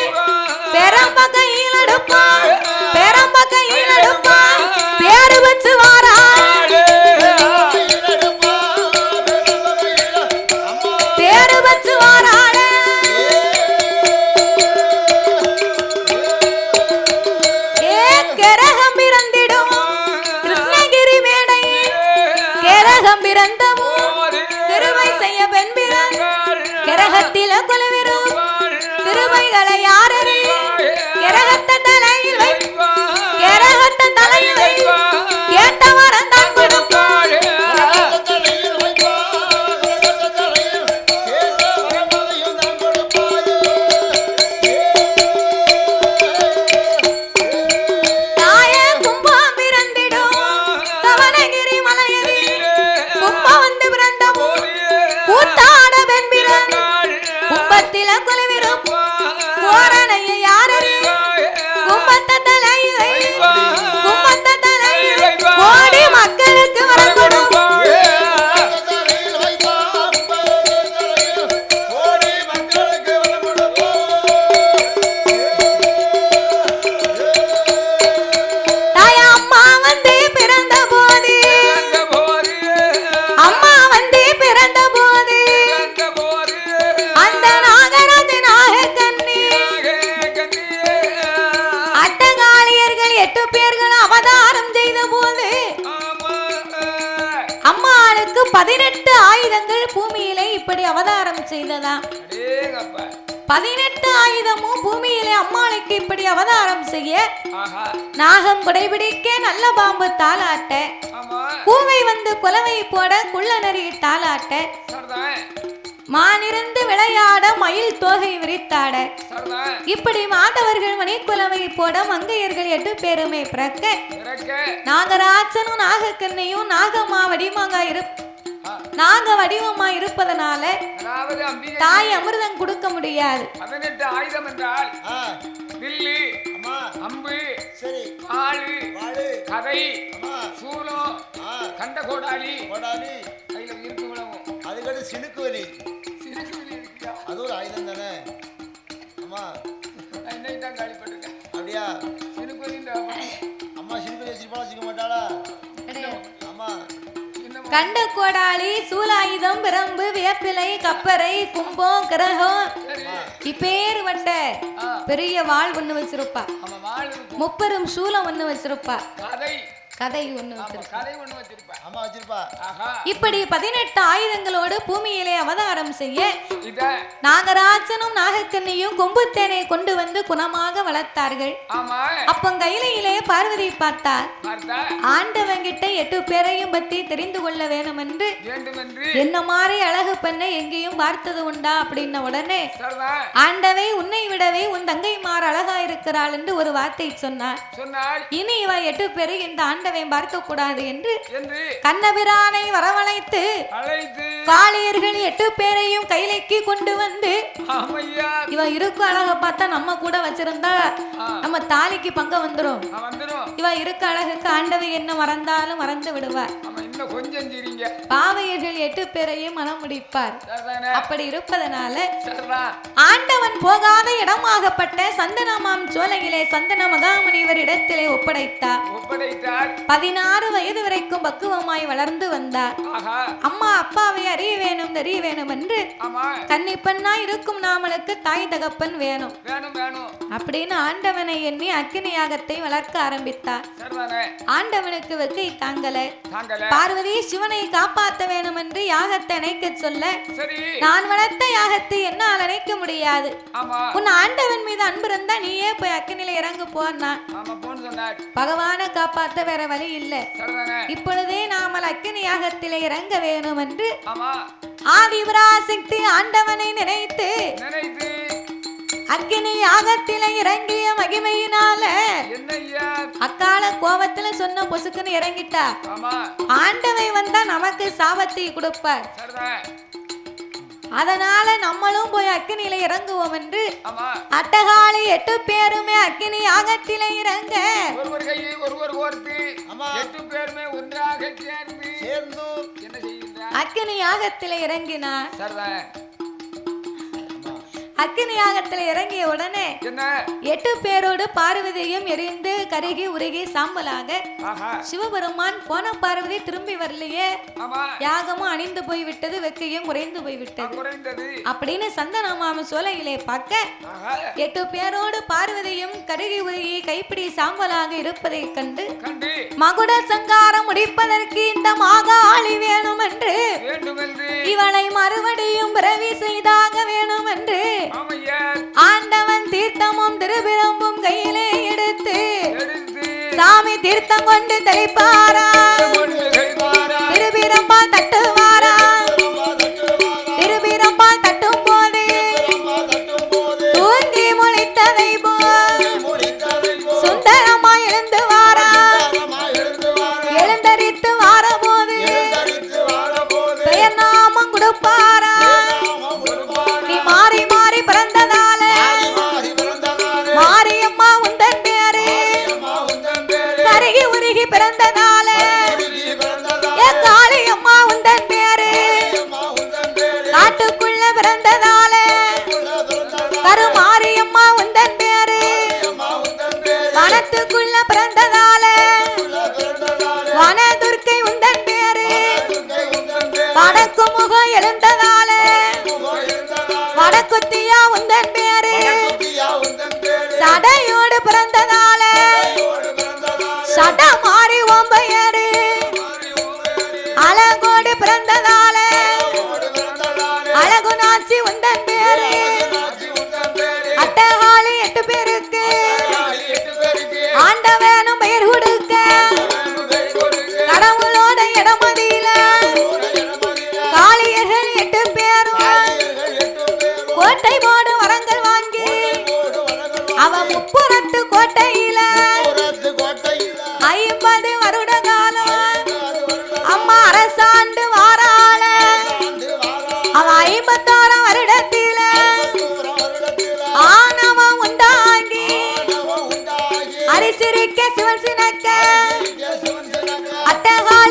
பேரம்ப கையில் எடுப்பான் பேரம்ப கையில் எடுப்பான் பேரு வச்சு வாராள் பேரு வச்சு வாராள் கரகம் பிறந்திடும் கிருஷ்ணகிரி மேடை கரகம் பிறந்தமோ திருவை செய்ய பெண் பிறந்த கரகத்தில கொலவிரும் திருவைகளை யாரறி கரகத்த தலையில் வை கரகத்த தலையில் வை கேட்ட வரம் தான் கொடுப்பாள் தாயே கும்பம் பிறந்திடும் தவனகிரி மலையதில் கும்பம் வந்து பிறந்தமோ கூத்தாட பெண் பிறந்த கும்பத்தில கொலவிரும் கோரணைய யாரறி கும்பத்த தலையில் வை கும்பத்த தலையில் கோடி 18 ஆயுதங்கள் பூமியிலே இப்படி அவதாரம் செய்ததாம். 18 ஆயுதமும் பூமியிலே அம்மாளுக்கு இப்படி அவதாரம் செய்ய, நாகம் குடைபிடிக்க, நல்ல பாம்பு தாளாட்ட, கூவை வந்து குலவை போட, குள்ள நரி தாளாட்ட, மானிருந்து விளையாட, மயில் தோகை விரித்தாட, இப்படி மாதவர்கள் மணிக்குலவை போட, மங்கையர்கள் 8 பேருமே பிறக்க, நாகராஜனும் நாகக்கண்ணையும் நாகமா வடிவமா இருப்பதனால தாய் அமிர்தம் கொடுக்க முடியாது. 18 ஆயுதம் என்றால் வில்லு, அம்பு, ஆளு, கதை, சூலம், கண்ட கோடாலி, கையில இருக்கு விளவும், அதுக்கடுத்து சினுக்குவலி. அது ஒரு ஆயுதம் தானே? அம்மா இன்னைக்கு தான் காலிப்பட்டிருக்கேன். அப்படியா? சினுக்குவலி அம்மா சினுக்குவலி வச்சுருப்பாளா வச்சுக்க மாட்டாளா? அம்மா கண்ட கோடாலி, சூலாயுதம், பிரம்பு, வேப்பிலை, கப்பரை, கும்பம், கிரகம், இப்பேர்வட்ட பெரிய வாழ் ஒண்ணு வச்சிருப்பா. முப்பெரும் சூலம் ஒண்ணு வச்சிருப்பா. கதை ஒண்ணு வச்சிருப்பா. இப்படி 18 ஆயுதங்களோடு பூமியிலே அவதாரம் செய்ய, நாகராஜனும் நாகக்கண்ணியும் கொம்புத்தேனை கொண்டு வந்து குணமாக வளர்த்தார்கள். அப்ப கையிலே பார்வதி பார்த்தார். ஆண்டவங்கிட்ட 8 பேரையும் பத்தி தெரிந்து கொள்ள வேணும் என்று, என்ன மாதிரி அழகு பெண்ணை எங்கேயும் பார்த்தது உண்டா அப்படின்ன உடனே, ஆண்டவை உன்னை விடவே உன் தங்கைமார் அழகா இருக்கிறாள் என்று ஒரு வார்த்தை சொன்னார். இனி இவ 8 பேரை இந்த ஆண்டவை பார்க்க கூடாது என்று கண்ணபிரானை வரவழைத்து காளியர்கள் 8 பேரையும் கைலைக்கு கொண்டு வந்து, இவ இருக்கு அழக பார்த்தா நம்ம கூட வச்சிருந்தா நம்ம தாலிக்கு பங்க வந்துரும். இவ இருக்கு அழகுக்கு ஆண்டவை என்ன மறந்தாலும் மறந்து விடுவார். பாவையர்கள் 8 பேரையும் மனம் முடிப்பார். அப்படி இருப்பதனால ஆண்டவன் போகாத இடமாகப்பட்ட சந்தனமாம் சோலையிலே சந்தன மகாமுனிவர் இடத்திலே ஒப்படைத்தார். 16 வயது வரைக்கும் பக்குவமாய் வளர்ந்து வந்தார். அம்மா அப்பாவை அறிய வேணும் தெரிய வேணும் என்று, கன்னி பெண்ணா இருக்கும் நாமளுக்கு தாய் தகப்பன் வேணும் அப்படின்னு ஆண்டவனை எண்ணி அக்கினி யாகத்தை வளர்க்க ஆரம்பித்தார். ஆண்டவனுக்கு வெக்கை தாங்கல. பார்வதி சிவனை காப்பாற்ற வேணும் என்று யாகத்தை அணைக்க சொல்ல, நான் வளர்த்த யாகத்தை என்னால் அணைக்க முடியாது, உன் ஆண்டவன் மீது அன்பு இருந்தா நீயே போய் அக்கினில இறங்கு போனா. பகவானை காப்பாற்ற வேற வழி இல்லை, இப்பொழுதே நாமல் அக்கினி யாகத்திலே இறங்க வேணும் என்று ஆதிபராசக்தி ஆண்டவனை நினைத்து அக்கினி யாகத்திலே இறங்கிய மகிமையினால அக்கால கோபத்துல சொன்ன பொசுக்குன்னு இறங்கிட்டா. ஆண்டவை வந்தா நமக்கு சாபத்தை கொடுப்பார், அதனால நம்மளும் போய் அக்கினியில இறங்குவோம் என்று அட்டகாளி 8 பேருமே அக்கினி யாகத்திலே இறங்க, அக்கினி யாகத்திலே இறங்கினார். அக்கினி யாகத்துல இறங்கிய உடனே 8 பேரோடு பார்வதியும் எரிந்து கருகி உருகி சாம்பலாக, சிவபெருமான் போன பார்வதி திரும்பி வரலையே, யாகமும் அணிந்து போய் விட்டது, வெக்கையும் குறைந்து போய் விட்டது அப்படின்னு சந்தனமாம சோலையிலே பார்க்க 8 பேரோடு பார்வதியும் கருகி உருகி கைப்பிடி சாம்பலாக இருப்பதை கண்டு, மகுட சங்காரம் முடிப்பதற்கு இந்த மாகாளி வேணும் என்று, இவளை மறுபடியும் பிறவி செய்தாக வேணும் என்று ஆண்டவன் தீர்த்தமும் திருபிரம்பும் கையிலே எடுத்து சாமி தீர்த்தம் கொண்டு தெளிப்பாரா, திருபிரம்பா தட்டுவாரா. திருபிரம்பா தட்டும் போது தூங்கி முளைத்ததை போல் சுந்தரமா எழுந்து வாரா. எழுந்தரித்து வார போது பெயர் நாமம் கொடுப்பாரா. நீ மாறி மாறி பிறந்ததால மாரியம்மா உந்தன் பேரு, கருகி உருகி பிறந்ததால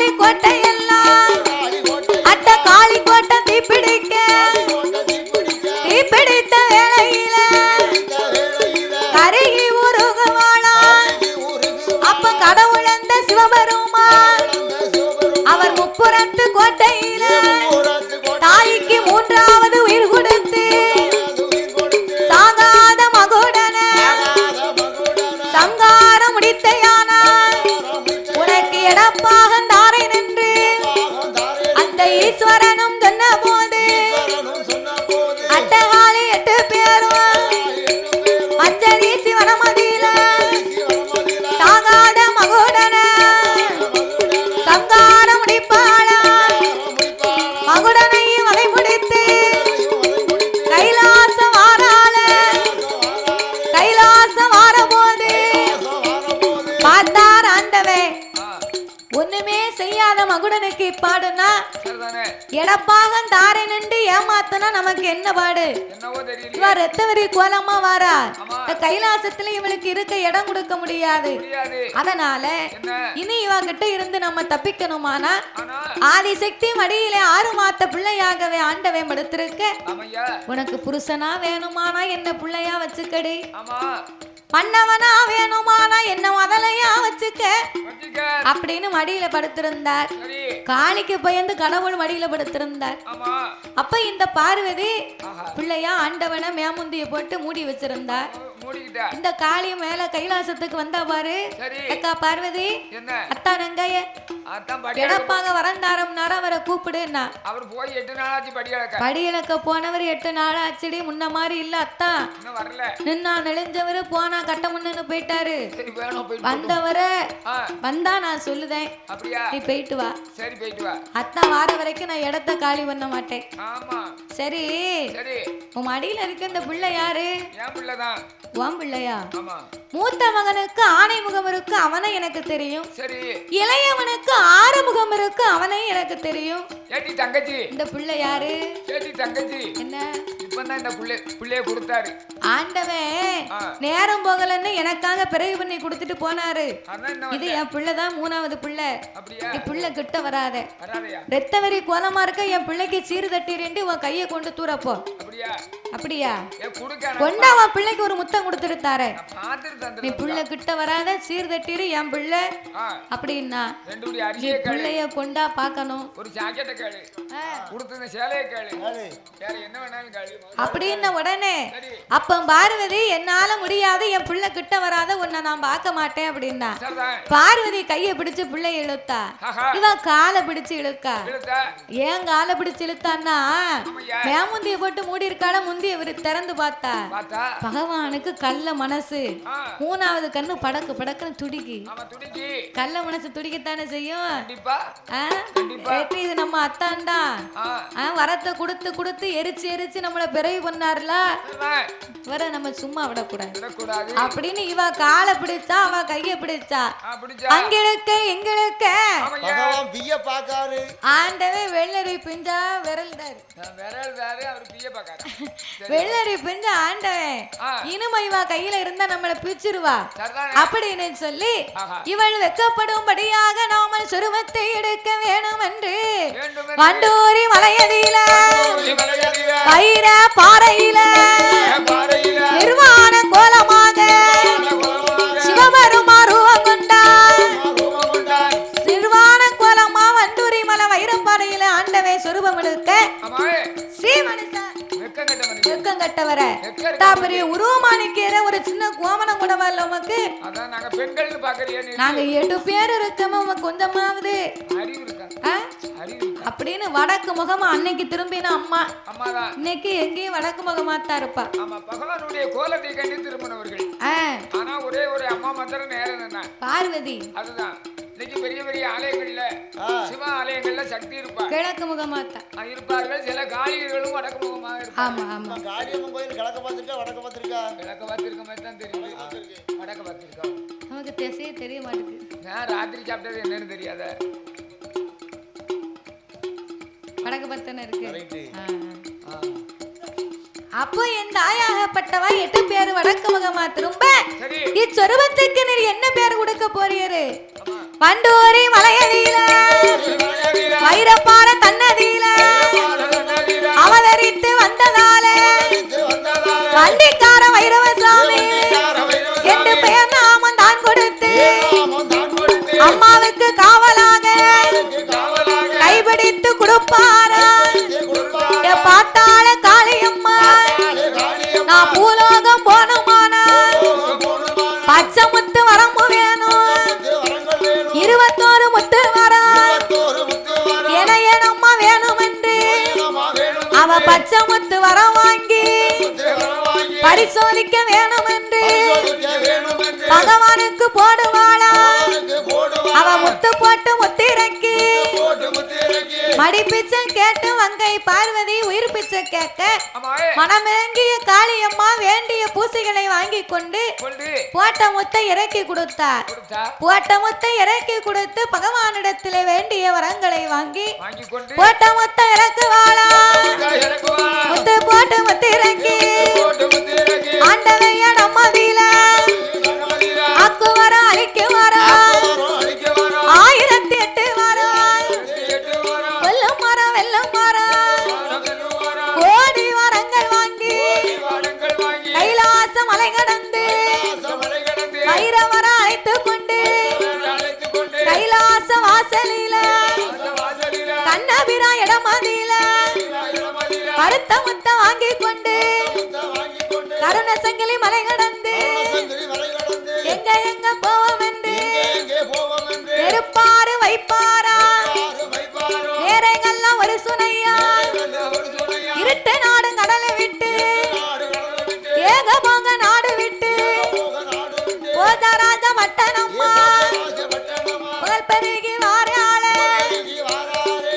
காளி கோட்டை எல்லாம் அட்ட காளி கோட்டை தீப்பிடிக்க தீப்பிடித்த வேளையில கருகி உருகுவாளா அப்ப கடவுள் அந்த சிவபெருமான் அவர் முப்புறத்து கோட்டையில தாய்க்கு மூன்றாவது உயிர் கொடுத்து சாகாத மகுடன சங்காரம் முடித்தையானால் உனக்கு எடப்பாக தாரை நின்று அந்த ஈஸ்வரனும் சொன்ன போது அட்டகாலி 8 பேரும் அச்சரி சிவனமதியில சாகாத மகுடன சங்காரம் முடிப்பாளா மகுடனை வலை முடித்து கைலாசம் வாரால கைலாசம் வாரபோது பார்த்தார் ஆண்டவே ஒண்ணுமே செய்யாத மகுடனுக்கு பாடுனா எடப்பாக தாரை நின்று ஏமாத்தனா நமக்கு என்ன பாடு இவ ரத்தவரி கோலமா வாரா கைலாசத்துல இவளுக்கு இருக்க இடம் கொடுக்க முடியாது அதனால இனி இவ கிட்ட இருந்து நம்ம தப்பிக்கணுமானா ஆதிசக்தி மடியிலே 6 மாத்த பிள்ளையாகவே ஆண்டவே படுத்திருக்க உனக்கு புருஷனா வேணுமானா என்ன பிள்ளையா வச்சுக்கடி பண்ணவனா வேணுமானா என்ன முதலையா வச்சுக்க அப்படின்னு மடியில படுத்திருந்தார் காளிக்கு பயந்து கடவுள் மடியில படுத்திருந்தார் அப்ப இந்த பார்வதி பிள்ளையா ஆண்டவனை மேமுந்திய போட்டு மூடி வச்சிருந்தார் இந்த காளி மேல கைலாசத்துக்கு வந்தா பாரு அக்கா பார்வதி அத்தா நங்கைய எடப்பாக வரந்தாரம்னார அவரை கூப்பிடுன்னா அவர் போய் 8 நாளாச்சு படியலக்க போனவர் 8 நாள் ஆச்சுடி முன்ன மாதிரி இல்ல அத்தா நின்னா நெளிஞ்சவரு போனா கட்ட முன்னு போயிட்டாரு வந்தவர வந்தா நான் சொல்லுதேன் நீ போயிட்டு வா அத்தா வார வரைக்கும் நான் இடத்த காலி பண்ண மாட்டேன் சரி உன் மடியில இருக்க இந்த பிள்ளை யாரு உன் பிள்ளையா மூத்த மகனுக்கு ஆணை முகம் இருக்கு அவனை எனக்கு தெரியும் இளையவனுக்கு 6 முகம் இருக்கு அவனை எனக்கு தெரியும் தங்கச்சி இந்த பிள்ளை யாரு தங்கச்சி என்ன இப்பதான் இந்த பிள்ளைய கொடுத்தாரு ஆண்டவன் நேரம் போகலன்னு எனக்காக பிறகு பண்ணி கொடுத்துட்டு போனாரு இது என் பிள்ளைதான் 3வது பிள்ளை என் பிள்ளை கிட்ட வராத ரத்தவரி கோலமா இருக்க என் பிள்ளைக்கு சீறு தட்டிரேண்டி உன் கைய கொண்டு தூரப்போ அப்படியா கொண்டா உன் பிள்ளைக்கு ஒரு முத்தம் கொடுத்துருத்தாரு நீ பிள்ளை கிட்ட வராத சீர் தட்டிரு என் பிள்ளை அப்படின்னா நீ பிள்ளைய கொண்டா பாக்கணும் ஒரு ஜாக்கெட்ட கேளு கொடுத்த சேலைய கேளு வேற என்ன வேணாலும் கேளு அப்படின்ன உடனே அப்ப பார்வதி என்னால முடியாது என் பிள்ளை கிட்ட வராத உன்னை நான் பார்க்க மாட்டேன் அப்படின்னா பார்வதி கைய பிடிச்சு பிள்ளை இழுத்தா இவன் காலை பிடிச்சு இழுக்கா ஏன் காலை பிடிச்சு இழுத்தான்னா மேமுந்திய போட்டு மூடி இருக்கால முந்திய திறந்து பார்த்தா பகவானுக்கு கள்ள மனசு 3வது கண்ணு படக்கு படக்குன்னு துடிக்கி கள்ள மனசு துடிக்கத்தானே செய்யும் இது நம்ம அத்தான்டா வரத்தை கொடுத்து கொடுத்து எரிச்சு எரிச்சு நம்மள பிறகு பண்ணாருல வர நம்ம சும்மா விடக்கூடாது அப்படின்னு இவ காலை பிடிச்சா அவ கைய பிடிச்சா அங்கிழுக்க எங்கிழுக்க ஆண்டவே வெள்ளரி பிஞ்சா விரல்தாரு வெள்ளரி பிஞ்சா ஆண்டவன் இனிமே இவ கையில இருந்தா நம்மள பிச்சிருவா அப்படின்னு சொல்லி இவள் வெக்கப்படும்படியாக நாம சுருவத்தை எடுக்க வேணும் என்று வண்டூரி மலையடியில வைர பாறையில நிர்வாண கோலமாக சிவபெருமான் ரூபம் கொண்டார் நிர்வாண கோலமா வண்டூரி மலை வைரப்பாறையில ஆண்டவே சுரூபம் எடுக்க வெக்கம் கட்டவர பெரிய உருவமானிக்கிற ஒரு சின்ன கோமனம் கூட வரல உமக்கு நாங்க 8 பேர் இருக்கோம் உமக்கு கொஞ்சமாவது அப்படின்னு வடக்கு முகமா அன்னைக்கு திரும்பின அம்மா இன்னைக்கு எங்கேயும் வடக்கு முகமா தான் இருப்பா பகவானுடைய கோலத்தை கண்டு திரும்பினவர்கள் ஆனா ஒரே ஒரு அம்மா மாத்திரம் நேரம் பார்வதி அதுதான் இன்னைக்கு பெரிய பெரிய ஆலயங்கள்ல சிவ ஆலயங்கள்ல சக்தி இருப்பாங்க கிழக்கு முகமா தான் இருப்பார்கள் சில காளிகளும் வடக்கு முகமாக இருப்பாங்க ஆமா ஆமா காளியம்மன் கோயில் கிழக்கு பார்த்திருக்கா வடக்கு பார்த்திருக்கா கிழக்கு பார்த்திருக்க மாதிரி தான் தெரியும் வடக்கு பார்த்திருக்கா நமக்கு திசையே தெரிய மாட்டேங்குது நான் ராத்திரி சாப்பிட்டது என்னன்னு தெரியாத வடக்கு பார்த்தன இருக்கு அப்போ என் தாயாகப்பட்டவா 8 பேர் வடக்கு முகமா திரும்ப இச்சொருவத்துக்கு நீர் என்ன பேர் கொடுக்க போறீரு வண்டூரி மலையடியில வண்டிக்கார வைரவசாமி என்று பெயர் நாமம் தான் கொடுத்து அம்மாவுக்கு காவலாக கைபிடித்து கொடுப்பாரா பார்த்தால காளியம்மா நான் பூலோகம் போனோமானா பச்சை முத்து வரம்பு வேணும் 21 முத்து வரம் எனையனம்மா வேணும் என்று அவ பச்சை முத்து வரம் வாங்கி பரிசோதிக்க வேணும் என்று பகவானுக்கு போடுவாளா அவ முத்து போட்டு முத்திரக்கி மடி பிச்சை கேட்டு வங்கை பார்வதி உயிர் பிச்சை கேட்க மனமிறங்கிய காளியம்மா வேண்டிய பூசைகளை வாங்கி கொண்டு போட்ட முத்தை இறக்கி கொடுத்தார். போட்ட முத்தை இறக்கி கொடுத்து பகவானிடத்திலே வேண்டிய வரங்களை வாங்கி போட்ட முத்தை இறக்குவாளா முத்து போட்டு முத்து இறக்கி ஆண்டவைய நம்மதில அக்கு வர அழிக்கு வர 1008 வரம் வெல்லம் மரம் வெல்லம் மரம் கோடி வரங்கள் வாங்கி கைலாச மலை கடந்து வைரவர அழைத்து கொண்டு கைலாச வாசலில கண்ணபிரா இடமதியில கருத்த முத்த வாங்கி கொண்டு கருண சங்கிலி மலை கடந்து எங்க எங்க போவோம் என்று நெருப்பாறு வைப்பாரா நேரைகள்லாம் ஒரு சுனையா இருட்டு நாடு கடலை விட்டு ஏக போங்க நாடு விட்டு போதராஜ மட்டனம்மா புகழ் பெருகி வாராள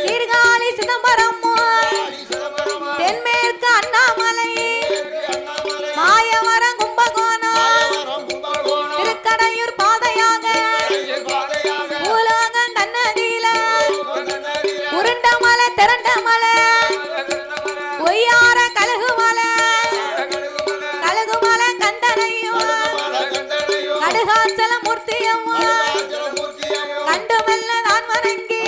சீர்காழி சிதம்பரம்மோ தென்மேற்கு அண்ணாமலை மாயவரம் கும்பகோணம் திருக்கடையூர் பாதையாக பூலோகம் தன்னதியில உருண்டமலை திரண்டமலை ஒய்யார கழுகுமலை கழுகுமலை கந்தனையும் கடுகாச்சல மூர்த்தியம்மா கண்டுமெல்ல நான் வணங்கி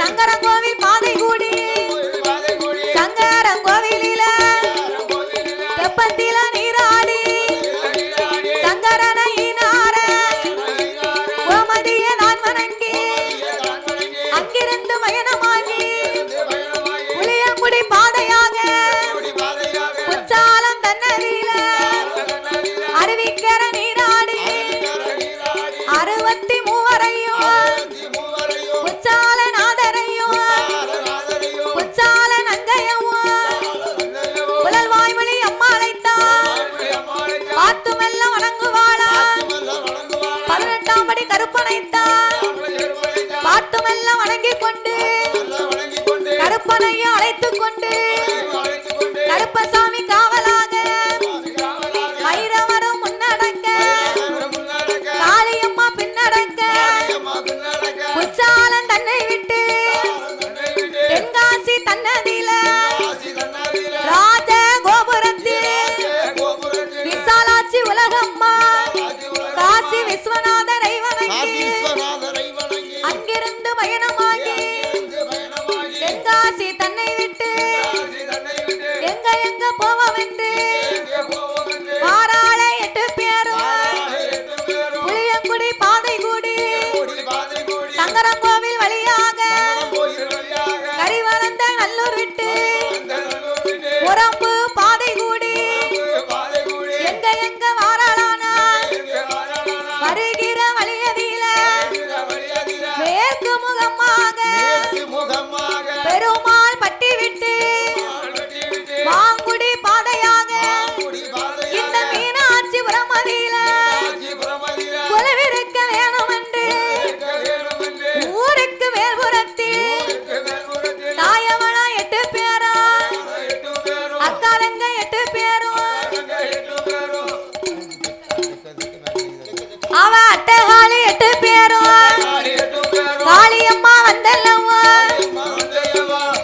சங்கரங்கோவில் பாதை கூடி சங்கரங்கோவிலில தெப்பத்தில நீராடி சங்கரனையினார கோமதிய நான் வணங்கி அங்கிருந்து மயனமாகி புளியங்குடி பாதையாக குச்சாலம் தன்னதியில அருவிக்கர நீராடி 63 குச்சால நாதரையும் குச்சால நங்கையவும் புலல் வாய்மொழி அம்மாளைத்தான் பார்த்து மெல்ல வணங்குவாளா 18ஆம் படி கருப்பனைத்தான் பார்த்து மெல்ல வணங்கிக் கொண்டு கருப்பனையும் அழைத்துக் கொண்டு கருப்பசாமி காவலாக வைரவரும் முன்னடங்க காளியம்மா பின்னடங்க குச்சாலன் தன்னை விட்டு தென்காசி தன்னதியில ராஜ கோபுரத்தில் விசாலாட்சி உலகம்மா காசி விஸ்வநாதரை வணங்கி அங்கிருந்து பயணமாகி தென்காசி தன்னை விட்டு எங்க எங்க போவோம் என்று வாராள 8 பேரும் புளியங்குடி பாதை கூடி சங்கரங்கோவில் வழியாக கரிவளந்த நல்லூர் விட்டு உரம்பு பாதை கூடி எங்க எங்க வாராளானா வருகிற வழியதில மேற்கு முகமாக பெருமாள் பட்டி விட்டு மாங்குடி பாதையாக இந்த மீனாட்சி புறமதியில குலவிருக்க வேணும் என்று ஊருக்கு மேல்புறத்தில் தாயவளா 8 பேரா அக்காலங்க 8 பேரும் அவ அட்டகாளி 8 பேரும் காளியம்மா வந்தல்லவா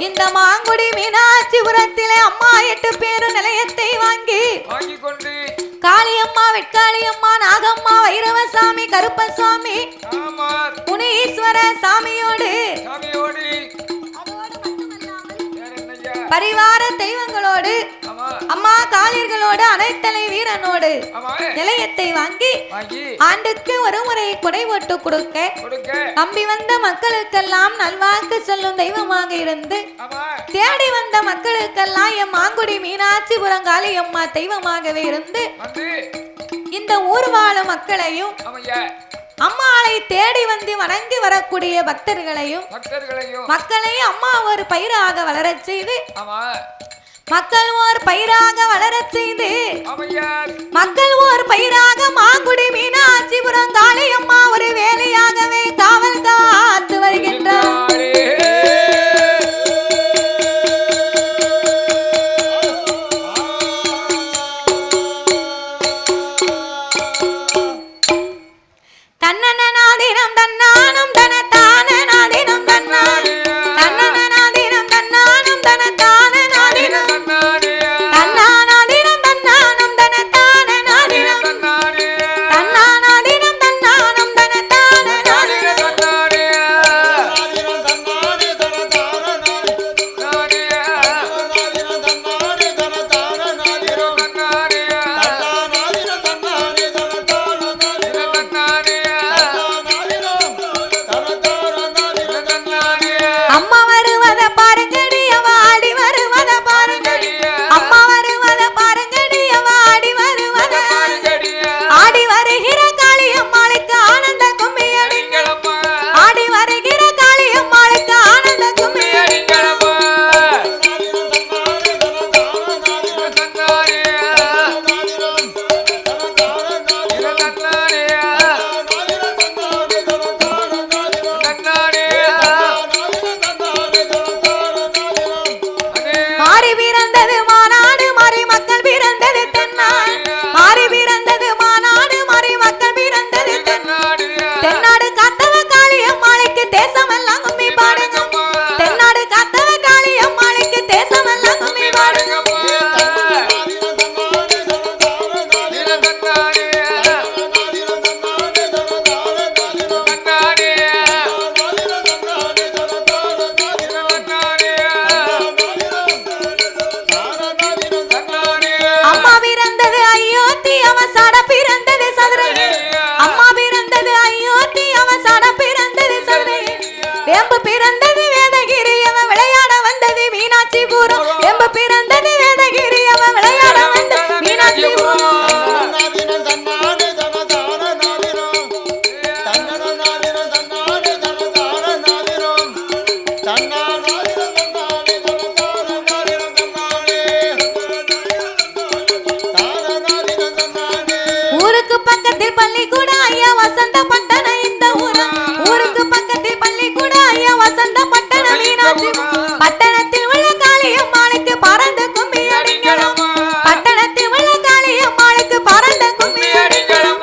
இந்த மாங்குடி மீனாட்சிபுரத்திலே அம்மா 8 பேரும் நிலையத்தை வாங்கி கொண்டு காளியம்மா வெட்காளியம்மா நாகம்மா வைரவசாமி கருப்பசாமி முனீஸ்வர சாமியோடு பரிவார தெய்வங்களோடு அம்மா காளிர்களோடு அனைத்தலை வீரனோடு நிலையத்தை வாங்கி ஆண்டுக்கு ஒரு முறை கொடை போட்டு கொடுக்க நம்பி வந்த மக்களுக்கெல்லாம் நல்வாக்கு சொல்லும் தெய்வமாக இருந்து தேடி வந்த மக்களுக்கெல்லாம் என் மாங்குடி மீனாட்சிபுரம் காளி அம்மா தெய்வமாகவே இருந்து இந்த ஊர் வாழ மக்களையும் அம்மாளை தேடி வந்து வணங்கி வரக்கூடிய பக்தர்களையும் மக்களையும் அம்மா ஒரு பயிராக வளரச் செய்து மக்கள் ஓர் பயிராக வளரச் செய்து மக்கள் ஓர் பயிராக மாங்குடி மீனாட்சிபுரம் காளி அம்மா ஒரு வேலையாகவே காவல் காத்து வருகின்றார். தன்னனாதினம் தன்னானும் தனத்தான நாதினம் தன்னான் தன்னனாதினம் தன்னானும் தனத்தான நாதினம் தன்னானாதினம் தன்னானும் தனத்தான நாதினம் தன்னானாதினம் தன்னானும் தனத்தான நாதினம் அம்மா வருவத பாருங்கடி அவ ஆடி வருவத பாருங்கடி அம்மா வருவத பாருங்கடி அவ ஆடி வருவத ஆடி வருகிற காளி அம்மாளுக்கு ஆனந்த கும்மி அடிங்களம்மா ஆடி வருகிற காளி அம்மாளுக்கு ஆனந்த கும்மி அடிங்களம்மா மாறி பிறந்தது மாநாடு மாறி மக்கள் பிறந்தது தென்னாடு மாறி பிறந்தது மாநாடு மாறி மக்கள் பிறந்தது தென்னாடு தென்னாடு காத்தவ காளி அம்மாளுக்கு தேசமெல்லாம் கும்மி பாடுங்க தென்னாடு காத்தவ காளி அம்மாளுக்கு தேசமெல்லாம் கும்மி பாடுங்க அம்மா பிறந்தது அயோத்தி அவ சட பிறந்தது சதுரகி அம்மா பிறந்தது அயோத்தி அவ சட பிறந்தது சதுரகி வேம்பு பிறந்தது வேதகிரி அவ விளையாட வந்தது மீனாட்சிபுரம் வேம்பு பிறந்தது வேதகிரி அவ விளையாட வந்தது மீனாட்சிபுரம் ஊருக்கு பக்கத்தில் பள்ளிக்கூட ஐயா வசந்த பட்டண இந்த ஊரம் ஊருக்கு பக்கத்தில் பள்ளிக்கூட ஐயா வசந்த பட்டண மீனாட்சி பட்டணத்தில் உள்ள காளி அம்மாளுக்கு பறந்த கும்மி அடிங்களம் பட்டணத்தில் உள்ள காளி அம்மாளுக்கு பறந்த கும்மி அடிங்களம்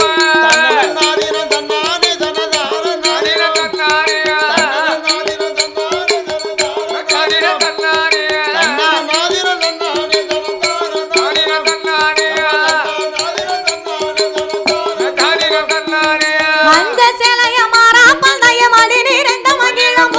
மங்க சேலைய மாறா பந்தய மடி நிறைந்த மகிழம்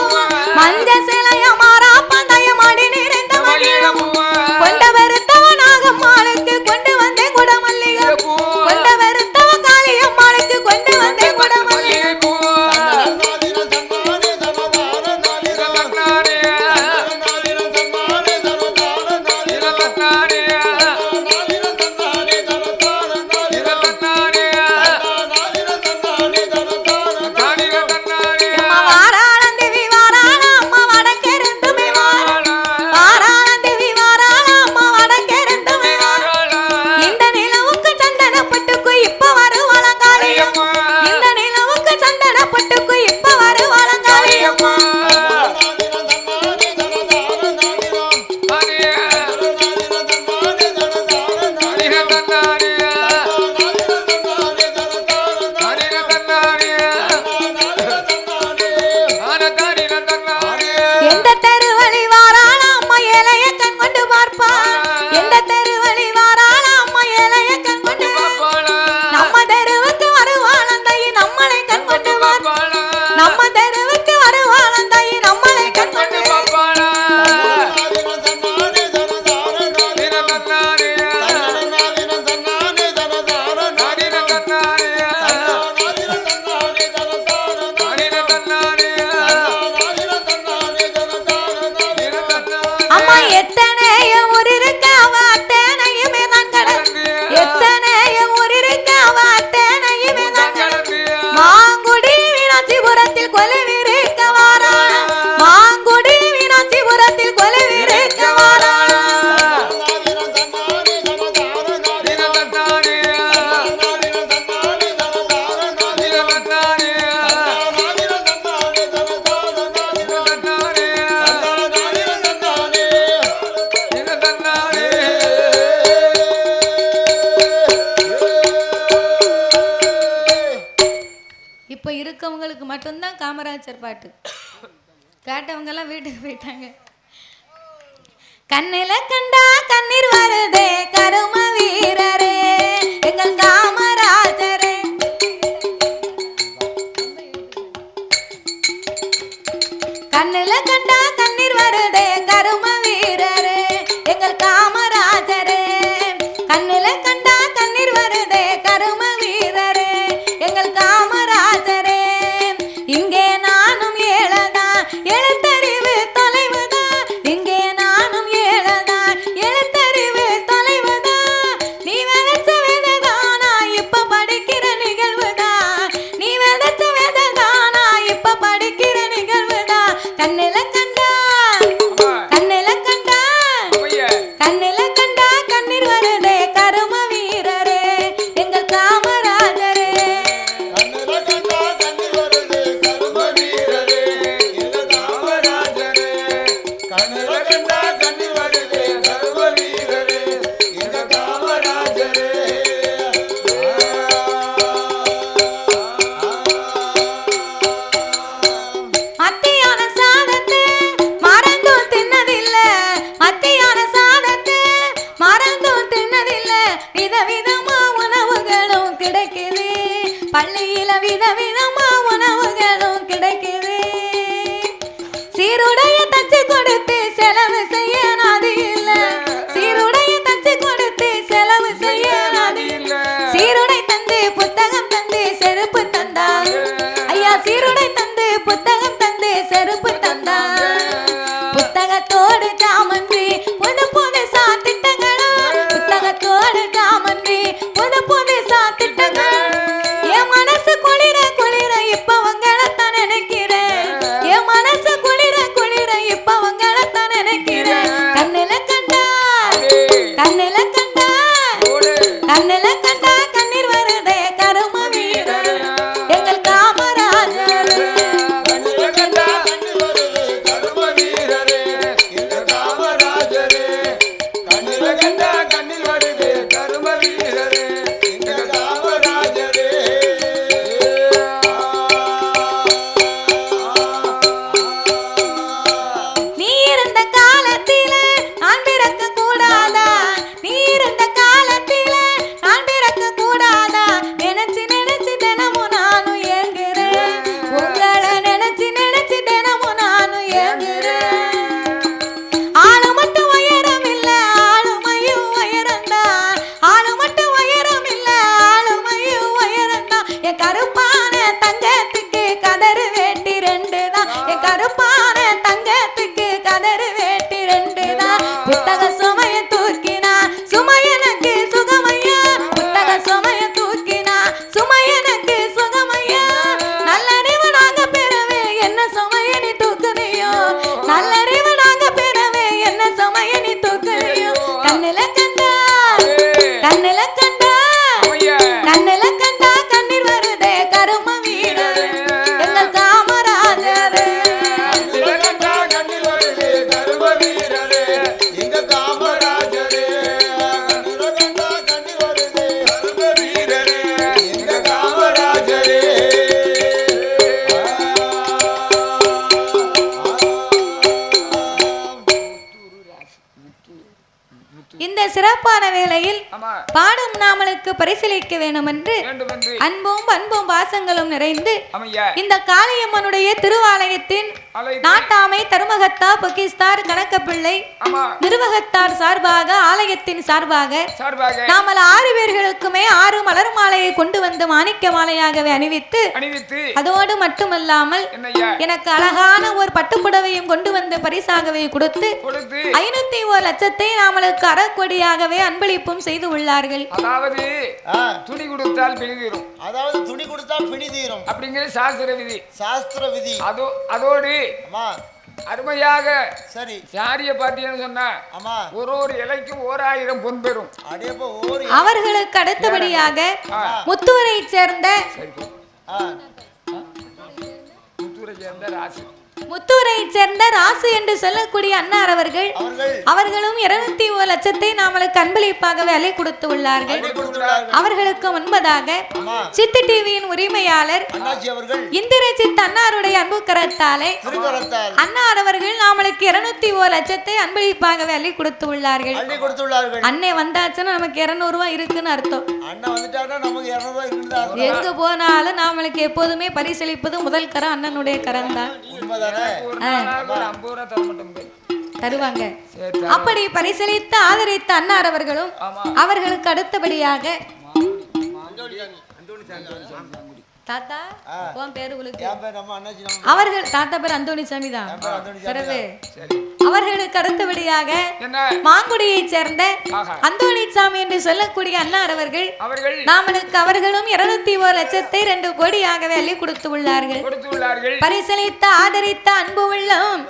காமராஜர் பாட்டு கேட்டவங்க எல்லாம் வீட்டுக்கு போயிட்டாங்க. கண்ணில கண்டா கண்ணீர் வருதே கரும வீரரே எங்கள் காமராஜரே. கண்ணில கண்டா கண்ணீர் வருதே கரும வீரரே எங்கள் காமராஜரே. கண்ணில கண்டா கண்ணீர் வருதே கரும வீரரே எங்கள் காமராஜரே. இங்கே நானும் ஏழதான் எழுத்தறிவு தொலைவுதான். இங்கே நானும் ஏழதான் எழுத்தறிவு தொலைவுதான். நீ விதைச்ச விதைதானா இப்ப படிக்கிற நிகழ்வுதான். நீ விதைச்ச விதைதானா இப்ப படிக்கிற நிகழ்வுதான். கண்ணில கண்டா கண்ணில கண்டா கண்ணில கண்டா கண்ணீர் வருதே கரும வீரரே எங்கள் காமராஜரே. கண்ணுல கண்டா கண்ணீர் வருது கரும வீரரே எங்க காமராஜரே. கண்ணுல கண்டா கண்ணீர் வருது கரும வீரரே எங்க காமராஜரே. மத்தியான சாதத்தை மறந்தும் தின்னதில்ல. மத்தியான சாதத்தை மறந்தும் தின்னதில்ல. விதவிதமா உணவுகளும் கிடைக்குது. பள்ளியில விதவிதமா உணவுகளும் கிடைக்குது. சீருடைய தச்சு கொடுத்து செலவு செய்ய நாதி இல்ல. சீருடைய தச்சு கொடுத்து செலவு செய்ய நாதி இல்ல. சீருடை தந்து புத்தகம் தந்து செருப்பு தந்தார் ஐயா. சீருடை தந்து புத்தகம் தந்து செருப்பு தந்தார். புத்தகத்தோடு ஜாமன்றி புது புதுசா திட்டங்களும். புத்தகத்தோடு ஜாமன்றி புது புதுசா திட்டங்கள். என் மனசு குளிர குளிர இப்ப உங்களைத்தான் நினைக்கிறேன். என் மனசு குளிர குளிர இப்ப உங்களைத்தான் நினைக்கிறேன். கண்ணில கண்டா கண்ணில கண்டா கண்ணில கண்டா கண்ணீர் வருதே கரும வீரர் எங்கள் காமராஜர். கண்ணுல கண்டா கண்ணீர் வருது கரும வீரரே எங்க காமராஜரே. கண்ணுல கண்டா கண்ணீர் வருது கரும வீரரே எங்க காமராஜரே. நீ இருந்த காலத்தில நான் பிறக்க கூடாதா. நீ இருந்த காலத்தில நான் பிறக்க கூடாதா. நினைச்சு நினைச்சு தினமும் நானும் ஏங்குறேன். உங்களை நினைச்சு நினைச்சு தினமும் நானும் ஏங்குறேன். ஆளு மட்டும் உயரம் இல்ல ஆளுமையும் உயரம்தான். ஆளு மட்டும் உயரம் இல்ல ஆளுமையும் உயரம்தான். என் கருப்பான தங்கத்துக்கு கதறு வேட்டி ரெண்டு தான். என் கருப்பான தங்கத்துக்கு கதறு வேட்டி ரெண்டு தான். புத்தக சுமைய தூக்கினா சுமையனுக்கு சுகமையா. புத்தக சுமைய தூக்கினா சுமையனுக்கு சுகமையா. நல்லறிவு நாங்க பெறவே என்ன சுமைய நீ தூக்குறியோ. நல்லறிவு நாங்க பெறவே என்ன சுமைய நீ தூக்குறியோ. கண்ணில கண்டா கண்ணில கண்டா கண்ணில கண்டா கண்ணீர் வருதே கரும வீரர் எங்கள் காமராஜர். கண்ணுல கண்டா கண்ணீர் வருது கரும வீரரே எங்க காமராஜரே. கண்ணுல கண்டா கண்ணீர் வருது கரும வீரரே எங்க காமராஜரே. இந்த சிறப்பான வேளையில் ஆமா பாடும் நாமளுக்கு பரிசீலிக்க வேண்டும் என்று வேண்டும் என்று அன்பும் பண்பும் பாசங்களும் நிறைந்து அமையா இந்த காளியம்மனுடைய திருவாலயத்தின் நாட்டாமை தருமகத்தா பொக்கிஸ்தார் கணக்கப்பிள்ளை ஆமா நிர்வாகத்தார் சார்பாக ஆலயத்தின் சார்பாக சார்பாக நாமல் 6 பேர்களுக்குமே 6 மலர் மாலையை கொண்டு வந்து மாணிக்க மாலையாகவே அணிவித்து அதோடு மட்டுமல்லாமல் என்னய்யா எனக்கு அழகான ஒரு பட்டுப்புடவையும் கொண்டு வந்து பரிசாகவே கொடுத்து 501 லட்சத்தை நாமளுக்கு அறக்கொடியாகவே அன்பளிப்பும் செய்து உள்ளார்கள். அதாவது துணி கொடுத்தால் பிணி தீரும். அதாவது துணி கொடுத்தால் பிணி தீரும் அப்படிங்கிற சாஸ்திர விதி. அதோடு அம்மா அருமையாக சரி சாரிய பாட்டின்னு சொன்னா ஆமா ஒரு இலைக்கும் 1000 பொன் பெறும். அவர்களுக்கு அடுத்தபடியாக முத்தூரை சேர்ந்த முத்தூரை சேர்ந்த ராசி முத்தூரை சேர்ந்த ராசு என்று சொல்லக்கூடிய அன்னார் அவர்களும் 201 லட்சத்தை நாமளுக்கு அன்பளிப்பாக வேலை கொடுத்து உள்ளார்கள். அவர்களுக்கு முன்பதாக சித்து டிவியின் உரிமையாளர் இந்திரஜித் அன்னாருடைய அன்பு கரத்தாலே அன்னார் அவர்கள் நாமளுக்கு 201 லட்சத்தை அன்பளிப்பாக வேலை கொடுத்து உள்ளார்கள். அன்னை வந்தாச்சுன்னா நமக்கு 200 ரூபாய் இருக்குன்னு அர்த்தம். எங்க போனாலும் நாமளுக்கு எப்போதுமே பரிசளிப்பது முதல் கரம் அண்ணனுடைய கரம் தான் தருவாங்க. அப்படி பரிசளித்து ஆதரித்த அன்னார் அவர்களும் அவர்களுக்கு அடுத்தபடியாக தாத்தா உன் பேரு அவர்கள் தாத்தா பேர் அந்தோணிசாமி தான். அவர்களுக்கு அடுத்தபடியாக மாங்குடியை சேர்ந்த அந்தோணிசாமி என்று சொல்லக்கூடிய அன்னார் அவர்கள் நாமளுக்கு அவர்களும் 201 லட்சத்தை 2 கோடியாகவே அள்ளி கொடுத்து உள்ளார்கள். பரிசளித்த ஆதரித்த அன்பு உள்ளம்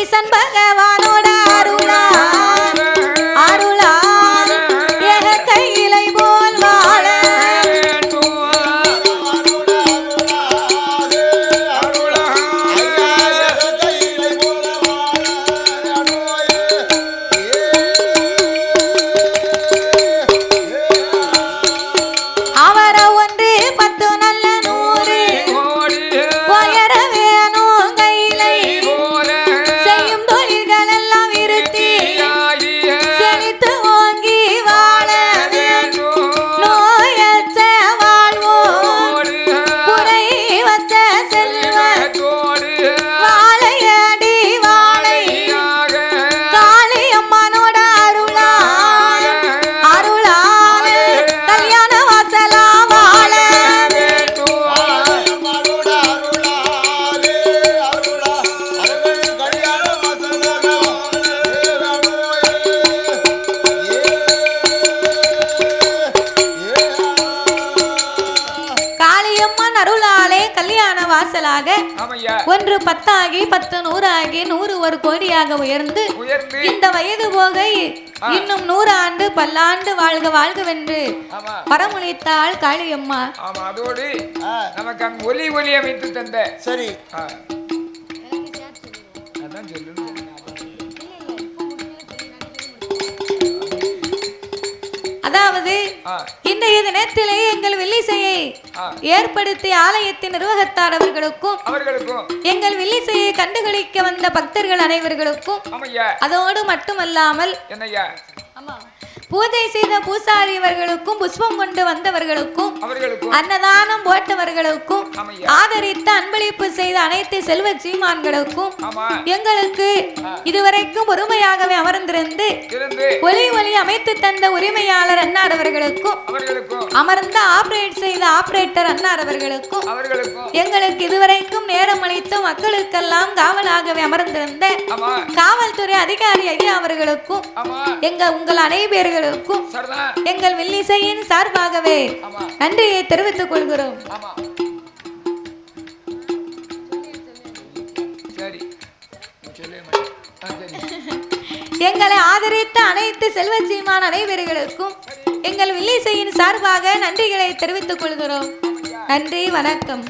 ஈசன் பகவானோட அருளா அருளா கையிலை போல் வாழ வாசலாக 1 10 ஆகி 10 100 ஆகி 100 1 கோடியாக உயர்ந்து இந்த வயது போக இன்னும் 100 ஆண்டு பல்லாண்டு வாழ்க வாழ்கவென்று வரமுழித்தாள் காளியம்மா. அதோடு நமக்கு அங்கு ஒலி ஒலி அமைத்து தந்த சரி அதான் சொல்லணும். அதாவது இன்றைய தினத்திலே எங்கள் வில்லிசையை ஏற்படுத்திய ஆலயத்தின் நிர்வாகத்தார் அவர்களுக்கும் எங்கள் வில்லிசையை கண்டுகளிக்க வந்த பக்தர்கள் அனைவர்களுக்கும் அதோடு மட்டுமல்லாமல் பூஜை செய்த பூசாரியவர்களுக்கும் புஷ்பம் கொண்டு வந்தவர்களுக்கும் அன்னதானம் போட்டவர்களுக்கும் ஆதரித்த அன்பளிப்பு செய்த அனைத்து செல்வ சீமான்களுக்கும் எங்களுக்கு இதுவரைக்கும் பொறுமையாகவே அமர்ந்திருந்து ஒலி ஒலி அமைத்து தந்த உரிமையாளர் அன்னார் அவர்களுக்கும் அமர்ந்த ஆபரேட் செய்த ஆபரேட்டர் அன்னார் அவர்களுக்கும் எங்களுக்கு இதுவரைக்கும் நேரம் அளித்து மக்களுக்கெல்லாம் காவலாகவே அமர்ந்திருந்த காவல்துறை அதிகாரி ஐயா அவர்களுக்கும் உங்கள் அனைவர்களுக்கும் எங்கள் வில்லிசையின் சார்பாகவே நன்றியை தெரிவித்துக் கொள்கிறோம். எங்களை ஆதரித்த அனைத்து செல்வ சீமான் அனைவர்களுக்கும் எங்கள் வில்லிசையின் சார்பாக நன்றிகளை தெரிவித்துக் கொள்கிறோம். நன்றி, வணக்கம்.